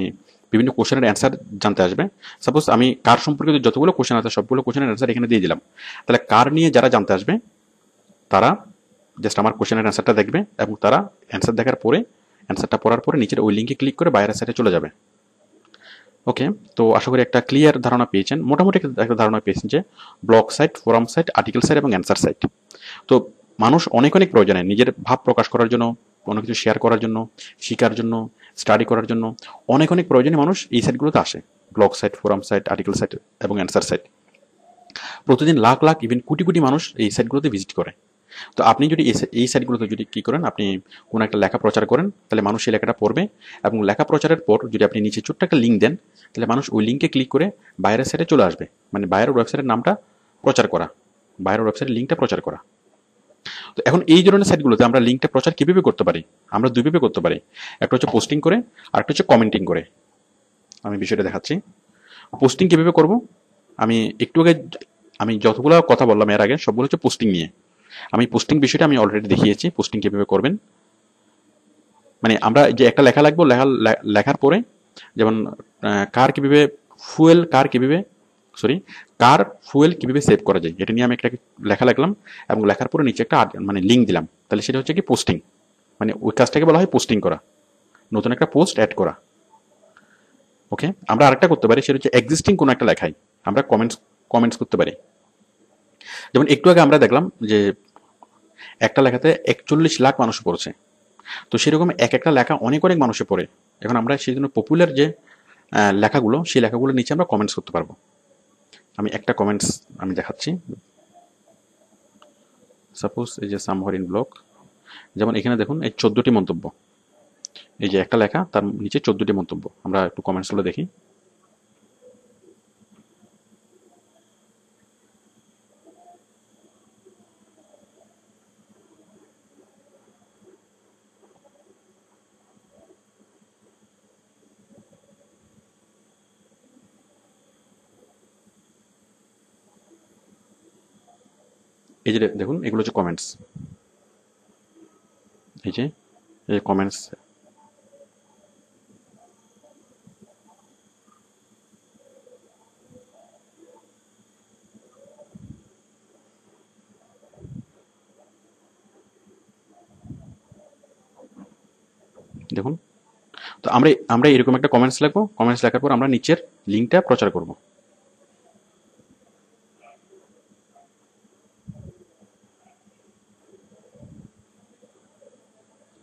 A: বিভিন্ন কোশ্চেনের অ্যান্সার জানতে আসবে, সাপোজ আমি কার সম্পর্কিত যতগুলো কোশ্চেন আছে সবগুলো কোশ্চেনের অ্যান্সার এখানে দিয়ে দিলাম, তাহলে কার নিয়ে যারা জানতে আসবে তারা জাস্ট আমার কোশ্চেনের অ্যান্সারটা দেখবে এবং তারা অ্যান্সার দেখার পরে, অ্যান্সারটা পড়ার পরে নিচের ওই লিঙ্কে ক্লিক করে বাইরের সাইডে চলে যাবে। ওকে, তো আশা করি একটা ক্লিয়ার ধারণা পেয়েছেন, মোটামুটি একটা ধারণা পেয়েছেন যে blog site, forum site, article site এবং অ্যান্সার সাইট। তো মানুষ অনেক অনেক প্রয়োজনে নিজের ভাব প্রকাশ করার জন্য, কোনো কিছু শেয়ার করার জন্য, শেখার জন্য, স্টাডি করার জন্য অনেক অনেক প্রয়োজনে মানুষ এই সাইটগুলোতে আসে। Blog site, forum site, article site এবং অ্যান্সার সাইট। প্রতিদিন লাখ লাখ ইভেন কোটি কোটি মানুষ এই সাইটগুলোতে ভিজিট করে। তো আপনি যদি এই সাইটগুলোতে যদি কী করেন, আপনি কোনো একটা লেখা প্রচার করেন, তাহলে মানুষ সেই লেখাটা পড়বে এবং লেখা প্রচারের পর যদি আপনি নিচে ছোট্ট একটা লিঙ্ক দেন, তাহলে মানুষ ওই লিঙ্কে ক্লিক করে বাইরের সাইটে চলে আসবে। মানে বাইরের ওয়েবসাইটের নামটা প্রচার করা, বাইরের ওয়েবসাইটের লিঙ্কটা প্রচার করা। তো এখন এই ধরনের সাইটগুলোতে আমরা লিঙ্কটা প্রচার কীভাবে করতে পারি? আমরা দুইভাবে করতে পারি, একটা হচ্ছে পোস্টিং করে আর একটা হচ্ছে কমেন্টিং করে। আমি বিষয়টা দেখাচ্ছি। পোস্টিং কীভাবে করব, আমি একটু আগে আমি যতগুলো কথা বললাম এর আগে সবগুলো হচ্ছে পোস্টিং নিয়ে। আমি পোস্টিং বিষয়টা আমি অলরেডি দেখিয়েছি, পোস্টিং কীভাবে করবেন। মানে আমরা যে একটা লেখা লাগবো, লেখার পরে যেমন কার ফুয়েল কীভাবে সেভ করা যায়, এটা নিয়ে আমি একটা লেখা লিখলাম এবং লেখার পরে নিচে একটা মানে লিঙ্ক দিলাম, তাহলে সেটা হচ্ছে কি পোস্টিং। মানে ওই কাজটাকে বলা হয় পোস্টিং করা, নতুন একটা পোস্ট অ্যাড করা। ওকে, আমরা আরেকটা করতে পারি, সেটা হচ্ছে এক্সিস্টিং কোনো একটা লেখায় আমরা কমেন্টস করতে পারি। যেমন একটু আগে আমরা দেখলাম যে একটা লেখাতে 41 লাখ মানুষ পড়ছে। তো সেরকম এক একটা লেখা অনেক অনেক মানুষে পড়ে। এখন আমরা সেই জন্য পপুলার যে লেখাগুলো, সেই লেখাগুলোর নিচে আমরা কমেন্টস করতে পারবো। আমি একটা কমেন্টস আমি দেখাচ্ছি। সাপোজ এই যে সামহর ইন ব্লগ, যেমন এখানে দেখুন এই 14টি মন্তব্য, এই যে একটা লেখা তার নিচে 14টি মন্তব্য। আমরা একটু কমেন্টসগুলো দেখি। এই যে দেখুন এগুলো হচ্ছে কমেন্টস, এই যে কমেন্টস। দেখুন, তো আমরা আমরা এরকম একটা কমেন্টস লিখবো, কমেন্টস লেখার পর আমরা নিচের লিঙ্কটা প্রচার করব।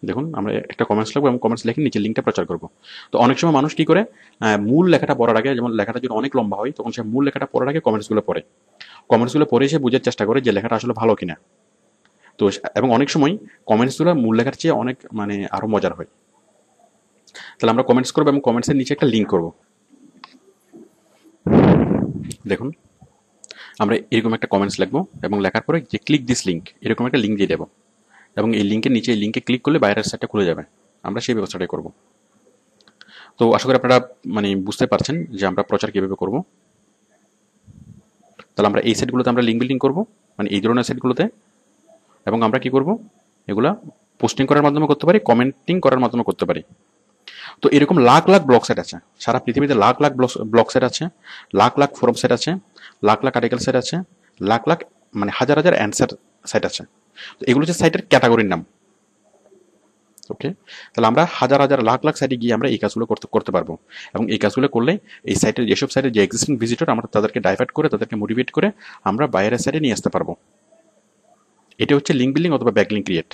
A: দেখুন আমরা একটা কমেন্টস লিখবো এবং কমেন্টস লিখে নিচে লিঙ্কটা প্রচার করব। তো অনেক সময় মানুষ কি করে, মূল লেখাটা পড়ার আগে, যেমন লেখাটা যদি অনেক লম্বা হয় তখন সে মূল লেখাটা পড়ার আগে কমেন্টসগুলো পড়ে, কমেন্টসগুলো পড়ে সে বোঝার চেষ্টা করে যে লেখাটা আসলে ভালো কিনা। তো এবং অনেক সময় কমেন্টসগুলো মূল লেখার চেয়ে অনেক মানে আরো মজার হয়। তাহলে আমরা কমেন্টস করবো এবং কমেন্টসের নিচে একটা লিঙ্ক করব। দেখুন আমরা এরকম একটা কমেন্টস লিখবো এবং লেখার পরে যে ক্লিক দিস লিঙ্ক এরকম একটা লিঙ্ক দিয়ে দেবো, এবং এই লিঙ্কের নিচে এই লিঙ্কে ক্লিক করলে বাইরের সাইটটা খুলে যাবে। আমরা সেই ব্যবস্থাটাই করব। তো আশা করি আপনারা মানে বুঝতে পারছেন যে আমরা প্রচার কিভাবে করব। তাহলে আমরা এই সাইটগুলোতে আমরা লিঙ্ক বিল্ডিং করব, মানে এই ধরনের সাইটগুলোতে, এবং আমরা কি করব, এগুলা পোস্টিং করার মাধ্যমে করতে পারি, কমেন্টিং করার মাধ্যমে করতে পারি। তো এরকম লাখ লাখ ব্লগ সাইট আছে সারা পৃথিবীতে, লাখ লাখ ব্লগ সাইট আছে, লাখ লাখ ফোরাম সাইট আছে, লাখ লাখ আর্টিকেল সাইট আছে, লাখ লাখ মানে হাজার হাজার অ্যান্সার সাইট আছে। তো এগুলো হচ্ছে সাইটের ক্যাটাগরির নাম। ওকে, তাহলে আমরা হাজার হাজার লাখ লাখ সাইটে গিয়ে আমরা এই কাজগুলো করতে পারবো, এবং এই কাজগুলো করলে এই সাইটের যেসব সাইটের যে এক্সিস্টিং ভিজিটর আমরা তাদেরকে ডাইভার্ট করে তাদেরকে মোটিভেট করে আমরা বাইরের সাইটে নিয়ে আসতে পারবো। এটা হচ্ছে লিঙ্ক বিল্ডিং অথবা ব্যাকলিঙ্ক ক্রিয়েট,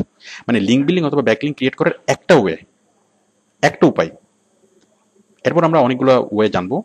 A: মানে লিঙ্ক বিল্ডিং অথবা ব্যাকলিঙ্ক ক্রিয়েট করার একটা উপায়। এরপর আমরা অনেকগুলো ওয়ে জানবো।